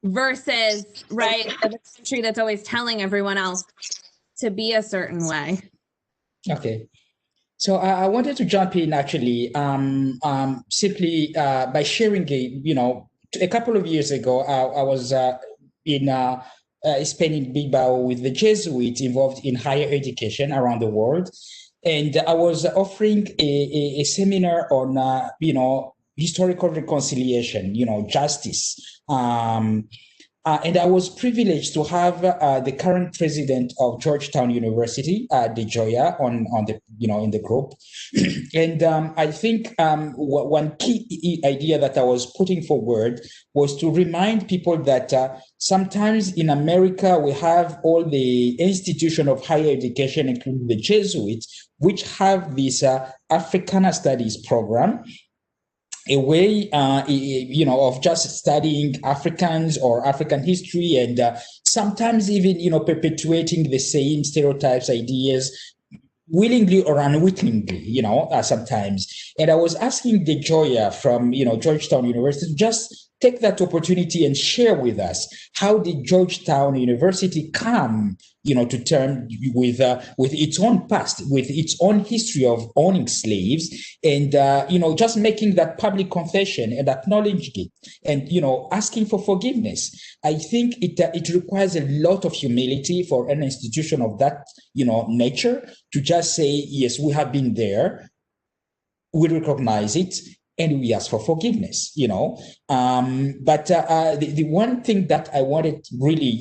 versus, right, the country that's always telling everyone else to be a certain way. Okay. So I wanted to jump in actually, simply by sharing a couple of years ago, I was in Spain, in Bilbao, with the Jesuits involved in higher education around the world. And I was offering a seminar on, historical reconciliation, justice. And I was privileged to have the current president of Georgetown University, De Joya, on the in the group. And I think one key idea that I was putting forward was to remind people that sometimes in America we have all the institution of higher education, including the Jesuits, which have this Africana Studies program, a way, of just studying Africans or African history, and sometimes even, perpetuating the same stereotypes, ideas, willingly or unwittingly, sometimes. And I was asking De Joya from, Georgetown University to just take that opportunity and share with us how did Georgetown University come, to terms with its own past, with its own history of owning slaves, and just making that public confession and acknowledging it, and asking for forgiveness. I think it requires a lot of humility for an institution of that nature to just say, yes, we have been there, we recognize it, and we ask for forgiveness, But the one thing that I wanted really,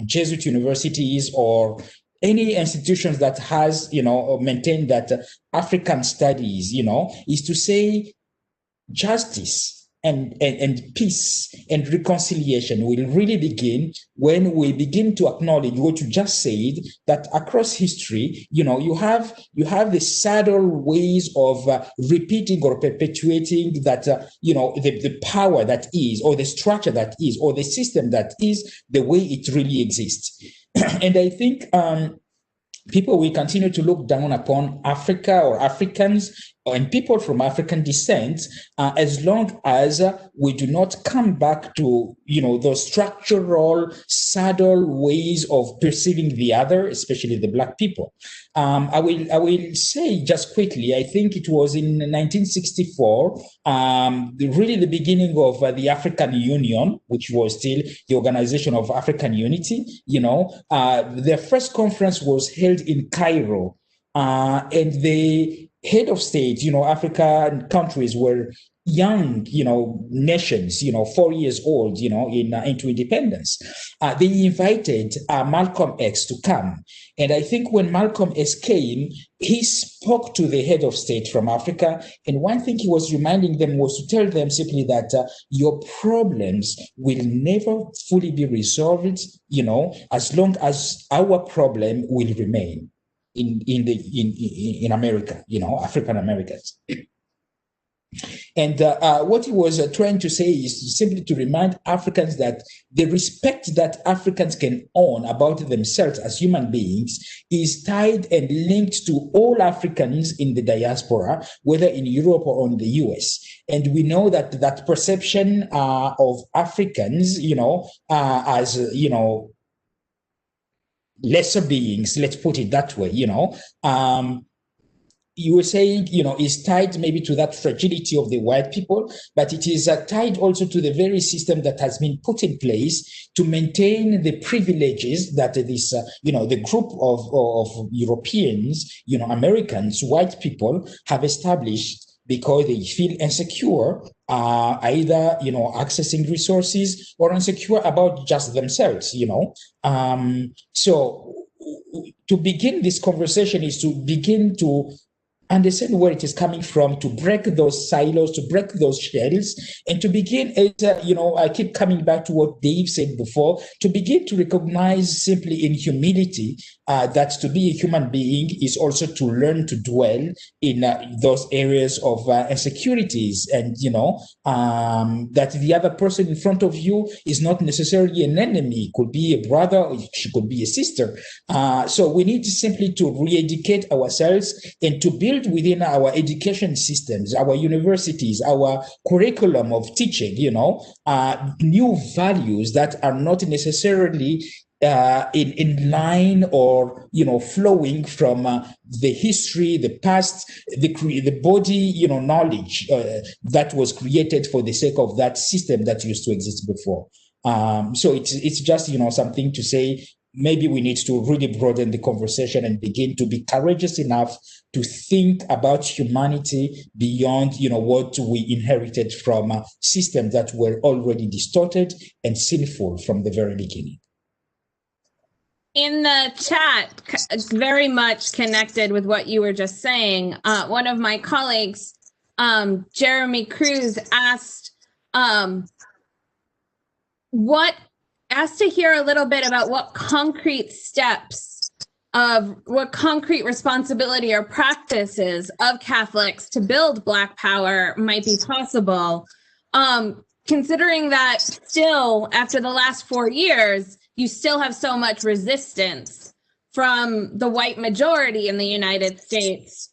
Jesuit universities or any institutions that has, maintained that African studies, is to say justice and peace and reconciliation will really begin when we begin to acknowledge what you just said, that across history, you have the subtle ways of repeating or perpetuating that, the power that is, or the structure that is, or the system that is the way it really exists. And I think people will continue to look down upon Africa or Africans and people from African descent, as long as we do not come back to, those structural, subtle ways of perceiving the other, especially the Black people. I will say just quickly, I think it was in 1964, really the beginning of the African Union, which was still the Organization of African Unity. Their first conference was held in Cairo, and the head of state, African countries were young, nations, 4 years old, into independence. They invited Malcolm X to come. And I think when Malcolm X came, he spoke to the head of state from Africa. And one thing he was reminding them was to tell them simply that your problems will never fully be resolved, as long as our problem will remain in America, African Americans. And what he was trying to say is simply to remind Africans that the respect that Africans can own about themselves as human beings is tied and linked to all Africans in the diaspora, whether in Europe or in the US. And we know that that perception of Africans, as, lesser beings, let's put it that way, you were saying, is tied maybe to that fragility of the white people, but it is tied also to the very system that has been put in place to maintain the privileges that this, the group of Europeans, Americans, white people have established because they feel insecure, either, accessing resources or insecure about just themselves, So to begin this conversation is to begin to understand where it is coming from, to break those silos, to break those shells, and to begin, I keep coming back to what Dave said before, to begin to recognize simply in humility that to be a human being is also to learn to dwell in those areas of insecurities, and, that the other person in front of you is not necessarily an enemy, could be a brother, or she could be a sister. So we need simply to re-educate ourselves and to build within our education systems, our universities, our curriculum of teaching, new values that are not necessarily in line or, flowing from the history, the past, the body, knowledge that was created for the sake of that system that used to exist before. So it's just, something to say. Maybe we need to really broaden the conversation and begin to be courageous enough to think about humanity beyond, what we inherited from systems that were already distorted and sinful from the very beginning. In the chat, very much connected with what you were just saying, one of my colleagues, Jeremy Cruz, asked to hear a little bit about what concrete steps what concrete responsibility or practices of Catholics to build Black power might be possible. Considering that still, after the last 4 years, you still have so much resistance from the white majority in the United States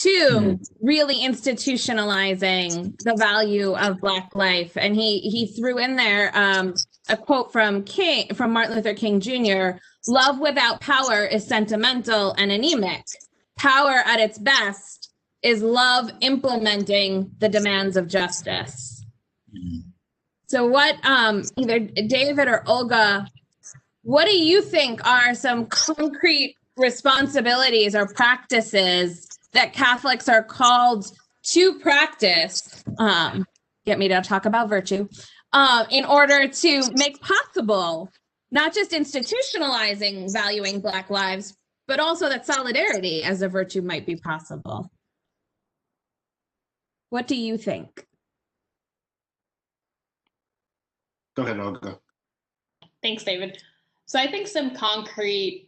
to really institutionalizing the value of Black life. And he threw in there a quote from Martin Luther King Jr., "Love without power is sentimental and anemic. Power at its best is love implementing the demands of justice." So what, either David or Olga, what do you think are some concrete responsibilities or practices that Catholics are called to practice, get me to talk about virtue, in order to make possible not just institutionalizing valuing Black lives, but also that solidarity as a virtue might be possible? What do you think? Go ahead, Olga. Thanks, David. So I think some concrete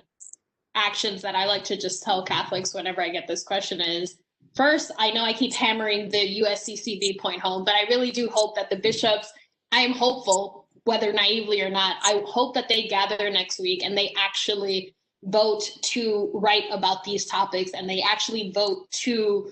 actions that I like to just tell Catholics whenever I get this question is, first, I know I keep hammering the USCCB point home, but I really do hope that the bishops, I am hopeful, whether naively or not, I hope that they gather next week and they actually vote to write about these topics, and they actually vote to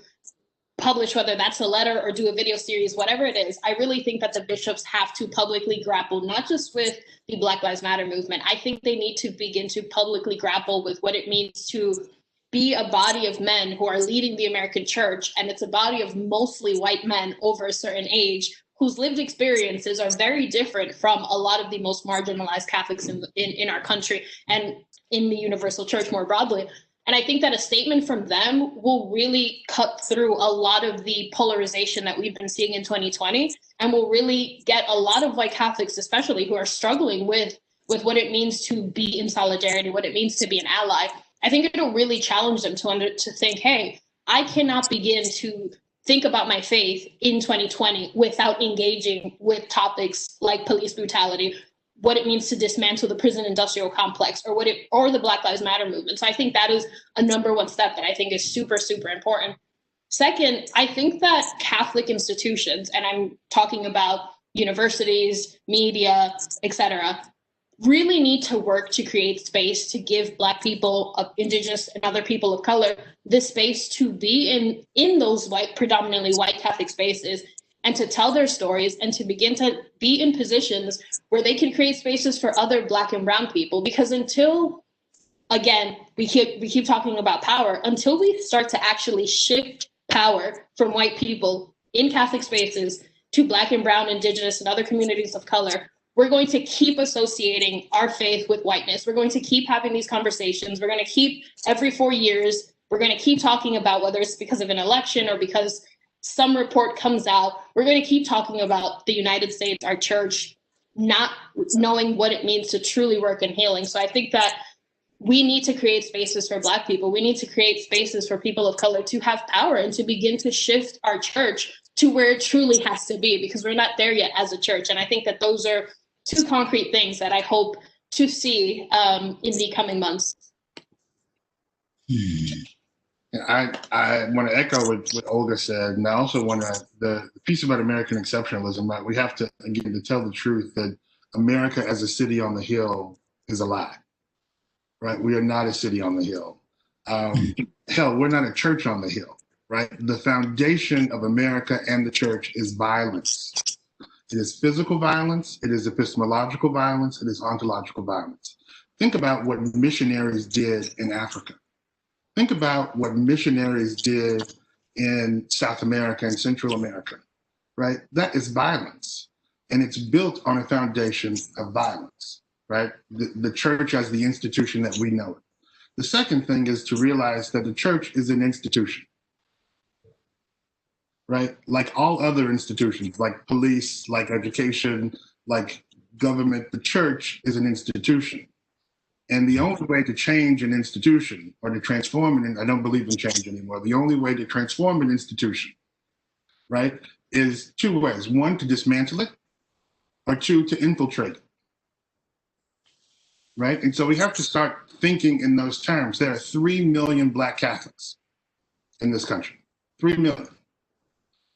publish, whether that's a letter or do a video series, whatever it is, I really think that the bishops have to publicly grapple, not just with the Black Lives Matter movement. I think they need to begin to publicly grapple with what it means to be a body of men who are leading the American church. And it's a body of mostly white men over a certain age whose lived experiences are very different from a lot of the most marginalized Catholics in our country and in the universal church more broadly. And I think that a statement from them will really cut through a lot of the polarization that we've been seeing in 2020, and will really get a lot of white Catholics, especially, who are struggling with what it means to be in solidarity, what it means to be an ally. I think it'll really challenge them to think, hey, I cannot begin to think about my faith in 2020 without engaging with topics like police brutality, what it means to dismantle the prison industrial complex, or the Black Lives Matter movement. So I think that is a number one step that I think is super, super important. Second, I think that Catholic institutions, and I'm talking about universities, media, etc., really need to work to create space to give Black people, Indigenous and other people of color, the space to be in those predominantly white Catholic spaces, and to tell their stories, and to begin to be in positions where they can create spaces for other Black and brown people. Because until, again, we keep talking about power, until we start to actually shift power from white people in Catholic spaces to Black and brown, Indigenous, and other communities of color, we're going to keep associating our faith with whiteness. We're going to keep having these conversations. We're going to keep, every 4 years, we're going to keep talking about, whether it's because of an election or because some report comes out, we're going to keep talking about the United States, our church, not knowing what it means to truly work in healing. So I think that we need to create spaces for Black people. We need to create spaces for people of color to have power and to begin to shift our church to where it truly has to be, because we're not there yet as a church. And I think that those are two concrete things that I hope to see in the coming months. I want to echo what Olga said, and I also want to, the piece about American exceptionalism, right? We have to, again, to tell the truth that America as a city on the hill is a lie, right? We are not a city on the hill. Hell, we're not a church on the hill, right? The foundation of America and the church is violence. It is physical violence, it is epistemological violence, it is ontological violence. Think about what missionaries did in Africa. Think about what missionaries did in South America and Central America, right? That is violence. And it's built on a foundation of violence, right? The church as the institution that we know it. The second thing is to realize that the church is an institution, right? Like all other institutions, like police, like education, like government, the church is an institution. And the only way to change an institution, or to transform it, I don't believe in change anymore. The only way to transform an institution, right, is two ways. One, to dismantle it, or two, to infiltrate it, right? And so we have to start thinking in those terms. There are 3 million Black Catholics in this country, 3 million,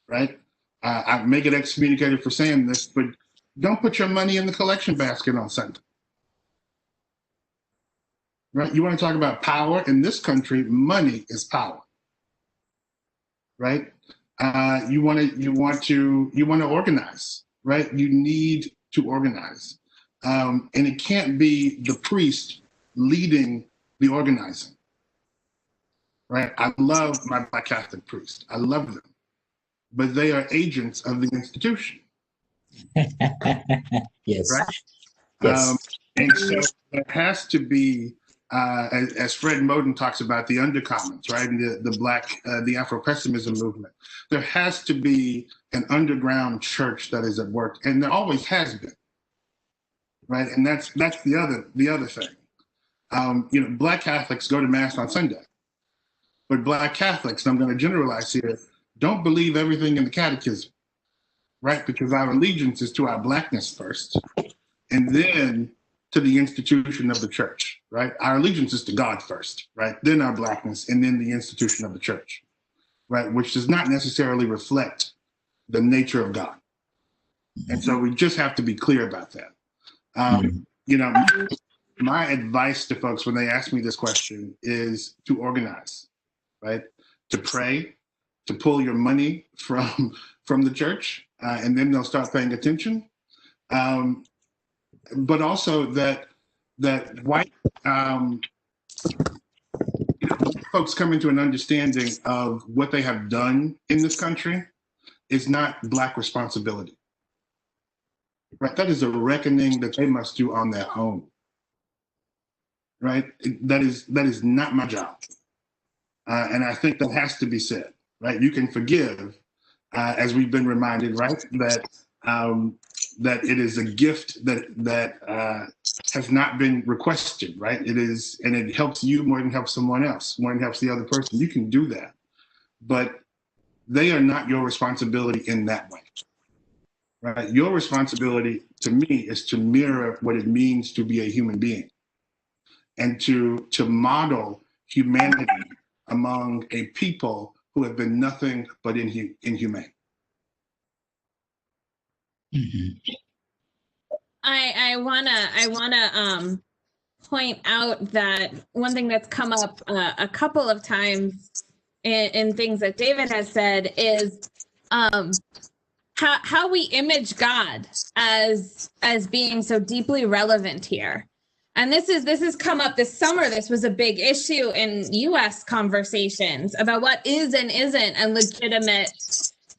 right? I may get excommunicated for saying this, but don't put your money in the collection basket on Sunday. Right? You want to talk about power in this country? Money is power, right? You want to organize, right? You need to organize, and it can't be the priest leading the organizing, right? I love my Black Catholic priest. I love them, but they are agents of the institution. Yes. Right? Yes. And so there has to be, as Fred Moden talks about, the undercommons, right? And the Black, the Afro-pessimism movement. There has to be an underground church that is at work, and there always has been, right? And that's the other thing. Black Catholics go to Mass on Sunday, but Black Catholics, and I'm going to generalize here, don't believe everything in the catechism, right? Because our allegiance is to our Blackness first, and then to the institution of the church, right? Our allegiance is to God first, right? Then our Blackness, and then the institution of the church, right? Which does not necessarily reflect the nature of God. And so we just have to be clear about that. My advice to folks when they ask me this question is to organize, right? To pray, to pull your money from the church, and then they'll start paying attention. But also that white folks come into an understanding of what they have done in this country is not Black responsibility. Right? That is a reckoning that they must do on their own. Right? That is not my job. And I think that has to be said. Right? You can forgive, as we've been reminded, right? That it is a gift that has not been requested, right? It is, and it helps you more than helps someone else, more than helps the other person. You can do that, but they are not your responsibility in that way, right? Your responsibility, to me, is to mirror what it means to be a human being, and to model humanity among a people who have been nothing but inhumane. Mm-hmm. I wanna point out that one thing that's come up a couple of times in things that David has said is how we image God as being so deeply relevant here. And this has come up this summer. This was a big issue in US conversations about what is and isn't a legitimate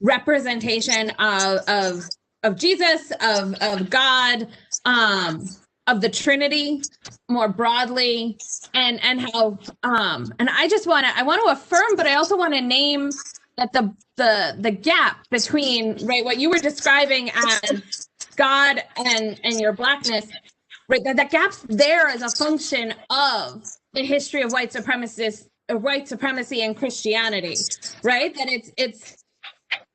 representation of Jesus, of God, of the Trinity more broadly, and how and I want to affirm, but I also want to name that the gap between, right, what you were describing as God and your Blackness, right, that gap's there as a function of the history of white supremacy and Christianity, right? That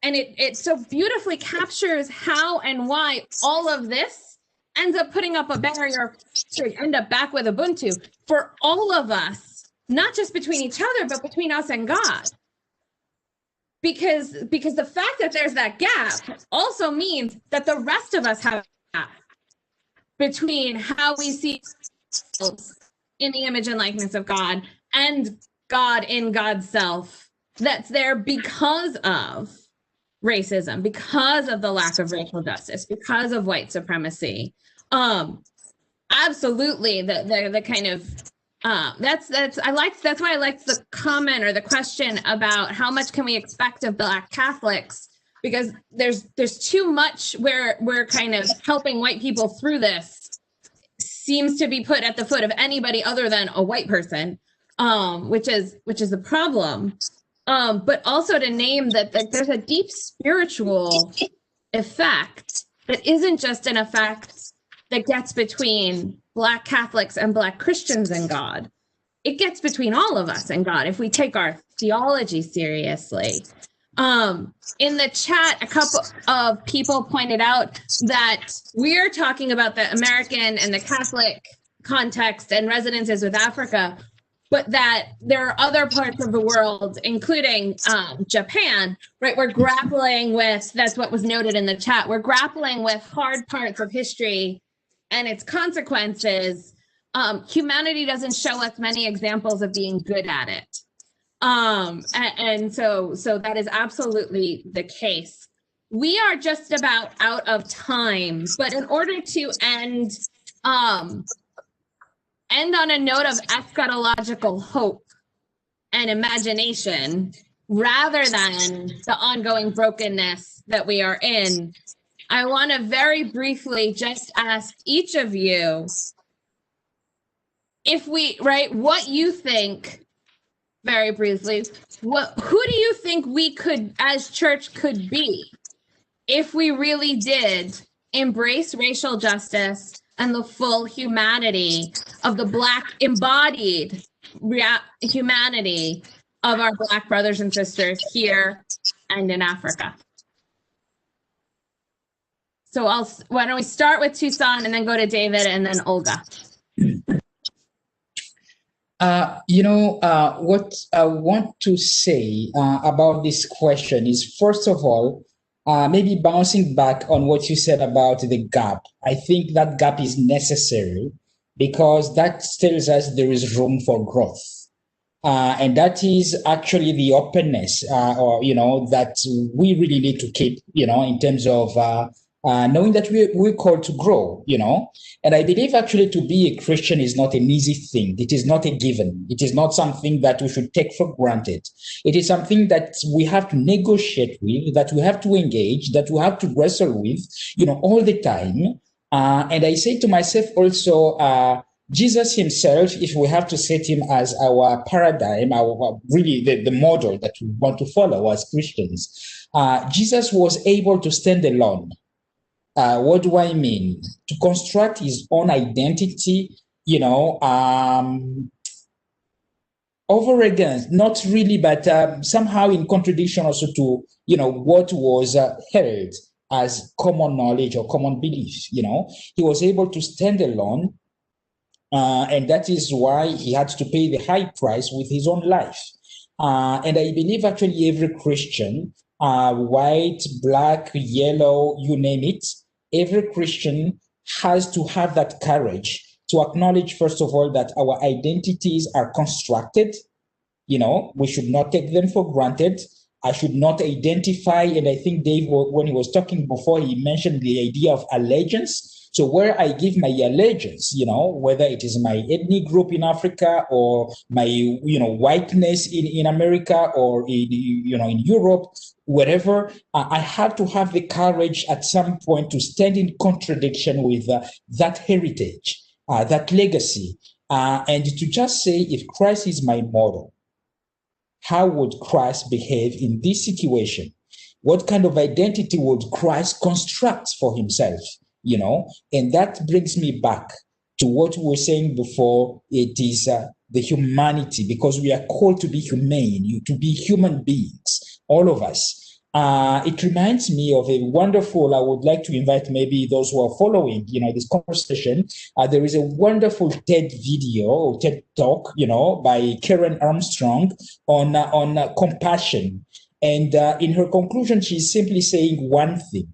it so beautifully captures how and why all of this ends up putting up a barrier to end up back with Ubuntu for all of us, not just between each other, but between us and God. Because the fact that there's that gap also means that the rest of us have a gap between how we see ourselves in the image and likeness of God and God in God's self, that's there because of racism, because of the lack of racial justice, because of white supremacy. Absolutely, the kind of that's why I liked the comment or the question about how much can we expect of Black Catholics, because there's too much where we're kind of helping white people through this seems to be put at the foot of anybody other than a white person, which is the problem. But also to name that there's a deep spiritual effect that isn't just an effect that gets between Black Catholics and Black Christians and God. It gets between all of us and God if we take our theology seriously. In the chat, a couple of people pointed out that we're talking about the American and the Catholic context and resonances with Africa, but that there are other parts of the world, including Japan, right? We're grappling with, that's what was noted in the chat, we're grappling with hard parts of history and its consequences. Humanity doesn't show us many examples of being good at it. And so that is absolutely the case. We are just about out of time, but in order to end on a note of eschatological hope and imagination, rather than the ongoing brokenness that we are in, I want to very briefly just ask each of you what you think, very briefly, who do you think we could, as church, could be if we really did embrace racial justice and the full humanity of the Black embodied humanity of our Black brothers and sisters here and in Africa? So why don't we start with Toussaint and then go to David and then Olga. What I want to say about this question is, first of all, maybe bouncing back on what you said about the gap. I think that gap is necessary because that tells us there is room for growth. And that is actually the openness, or that we really need to keep, in terms of knowing that we're called to grow, And I believe actually to be a Christian is not an easy thing. It is not a given. It is not something that we should take for granted. It is something that we have to negotiate with, that we have to engage, that we have to wrestle with, all the time. And I say to myself also, Jesus himself, if we have to set him as our paradigm, our really the model that we want to follow as Christians, Jesus was able to stand alone. What do I mean? To construct his own identity, over again, not really, but somehow in contradiction also to, what was held as common knowledge or common belief. He was able to stand alone. And that is why he had to pay the high price with his own life. And I believe actually every Christian, white, black, yellow, you name it, every Christian has to have that courage to acknowledge, first of all, that our identities are constructed. We should not take them for granted. I should not identify, and I think Dave, when he was talking before, he mentioned the idea of allegiance. So where I give my allegiance, whether it is my ethnic group in Africa or my, whiteness in America or in Europe, wherever, I have to have the courage at some point to stand in contradiction with that heritage, that legacy, and to just say, if Christ is my model, how would Christ behave in this situation? What kind of identity would Christ construct for himself? And that brings me back to what we were saying before. It is the humanity, because we are called to be humane, to be human beings, all of us. It reminds me of a wonderful, I would like to invite maybe those who are following, this conversation. There is a wonderful TED video or TED talk, by Karen Armstrong on compassion. And in her conclusion, she's simply saying one thing,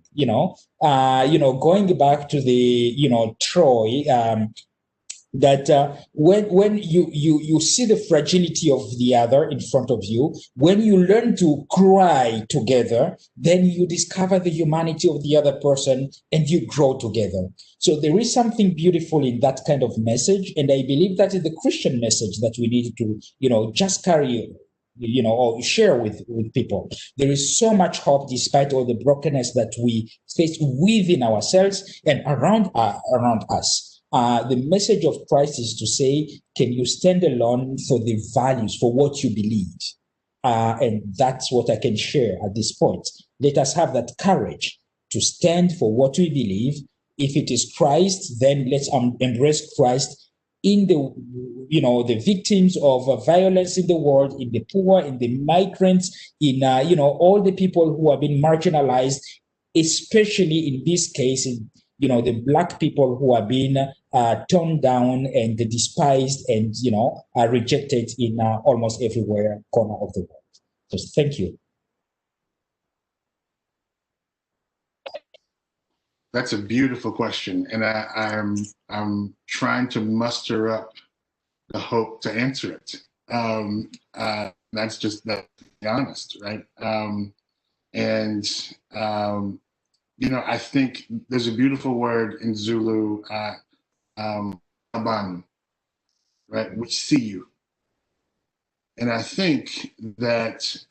going back to the, Troy, that when you see the fragility of the other in front of you, when you learn to cry together, then you discover the humanity of the other person and you grow together. So there is something beautiful in that kind of message, and I believe that is the Christian message that we need to just carry, or share with people. There is so much hope despite all the brokenness that we face within ourselves and around us. The message of Christ is to say, can you stand alone for the values, for what you believe? And that's what I can share at this point. Let us have that courage to stand for what we believe. If it is Christ, then let's embrace Christ in the victims of violence in the world, in the poor, in the migrants, in all the people who have been marginalized, especially in this case, the Black people who have been torn down and despised and are rejected in almost everywhere corner of the world. So thank you. That's a beautiful question, and I'm trying to muster up the hope to answer it. That's just to be honest, right? I think there's a beautiful word in Zulu, aban, right? We see you, and I think that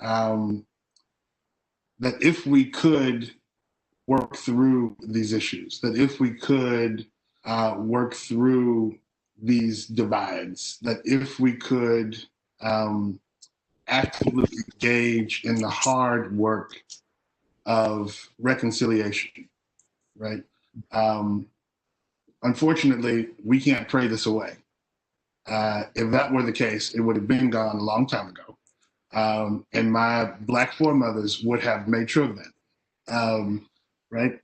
that if we could work through these issues, that if we could work through these divides, that if we could actively engage in the hard work of reconciliation, right? Unfortunately, we can't pray this away. If that were the case, it would have been gone a long time ago. And my Black foremothers would have made sure of that. Right?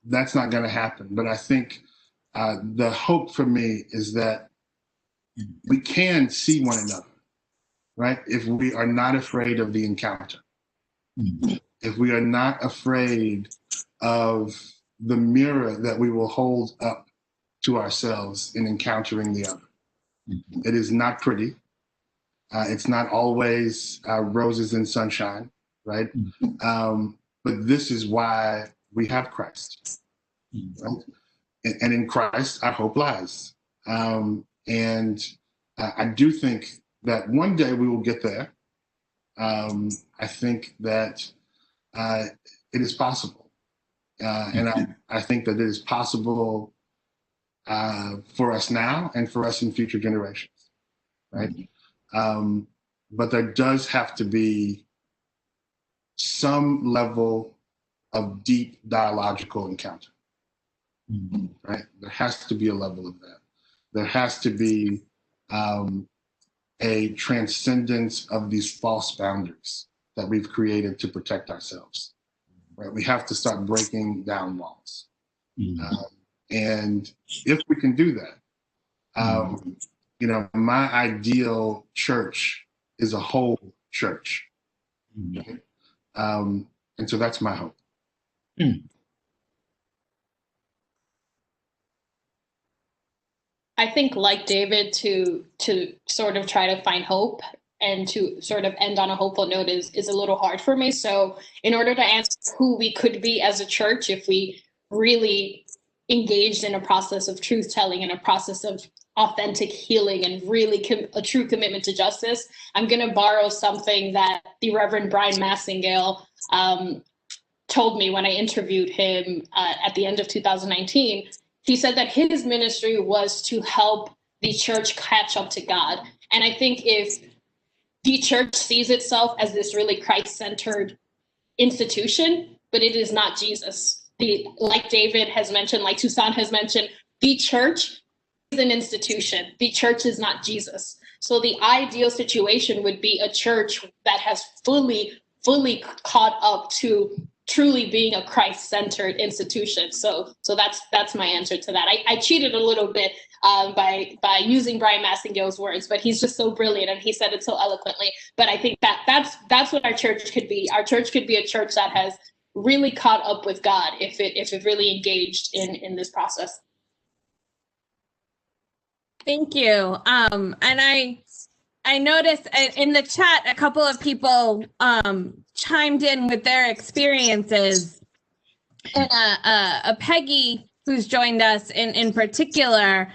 That's not going to happen. But I think the hope for me is that we can see one another, right? If we are not afraid of the encounter, if we are not afraid of the mirror that we will hold up to ourselves in encountering the other. It is not pretty. It's not always roses and sunshine, right? But this is why we have Christ. Right? And in Christ, our hope lies. And I do think that one day we will get there. I think that it is possible. And I think that it is possible for us now and for us in future generations, right? But there does have to be some level of deep dialogical encounter, right? There has to be a level of that. There has to be a transcendence of these false boundaries that we've created to protect ourselves, right? We have to start breaking down walls. And if we can do that, you know, my ideal church is a whole church. Right? And so that's my hope. I think, like David, to sort of try to find hope and to sort of end on a hopeful note is a little hard for me. So in order to answer who we could be as a church, if we really engaged in a process of truth telling and a process of authentic healing and really a true commitment to justice, I'm going to borrow something that the Reverend Brian Massingale told me when I interviewed him at the end of 2019. He said that his ministry was to help the church catch up to God. And I think if the church sees itself as this really Christ-centered institution, but it is not Jesus. Like David has mentioned, like Toussaint has mentioned, the church is an institution. The church is not Jesus. So the ideal situation would be a church that has fully caught up to truly being a Christ-centered institution. So that's my answer to that. I cheated a little bit by using Brian Massingale's words, but he's just so brilliant and he said it so eloquently. But I think that's what our church could be. Our church could be a church that has really caught up with God if it really engaged in this process. Thank you. And I noticed in the chat a couple of people chimed in with their experiences, and a Peggy who's joined us in particular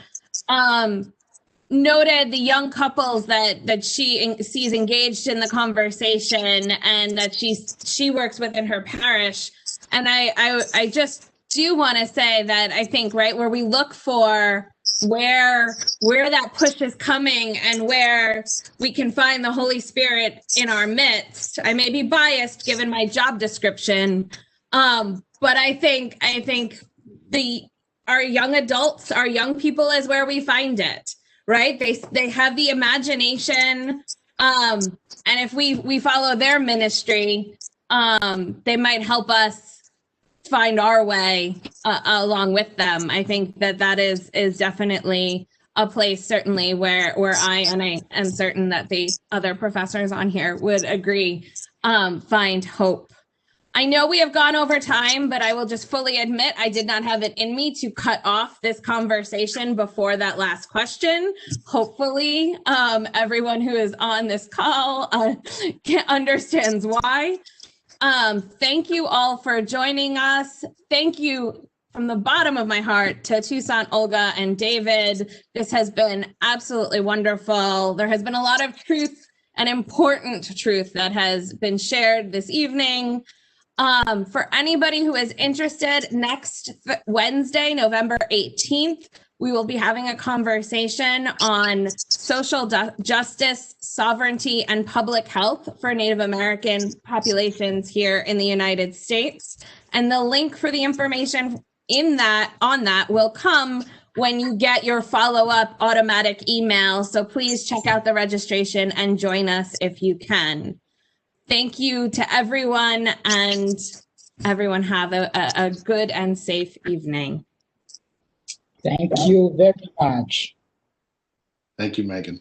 noted the young couples that she sees engaged in the conversation and that she works with in her parish. And I just do want to say that I think, right, where we look for where that push is coming and where we can find the Holy Spirit in our midst. I may be biased given my job description, but I think our young adults, our young people is where we find it, right? They have the imagination, and if we follow their ministry, they might help us find our way along with them. I think that is definitely a place, certainly, where I am certain that the other professors on here would agree, find hope. I know we have gone over time, but I will just fully admit I did not have it in me to cut off this conversation before that last question. Hopefully, everyone who is on this call understands why. Thank you all for joining us. Thank you from the bottom of my heart to Toussaint, Olga, and David. This has been absolutely wonderful. There has been a lot of truth and important truth that has been shared this evening. For anybody who is interested, next Wednesday, November 18th, we will be having a conversation on social justice, sovereignty, and public health for Native American populations here in the United States. And the link for the information on that will come when you get your follow-up automatic email. So please check out the registration and join us if you can. Thank you to everyone, and everyone have a good and safe evening. Thank you very much. Thank you, Meghan.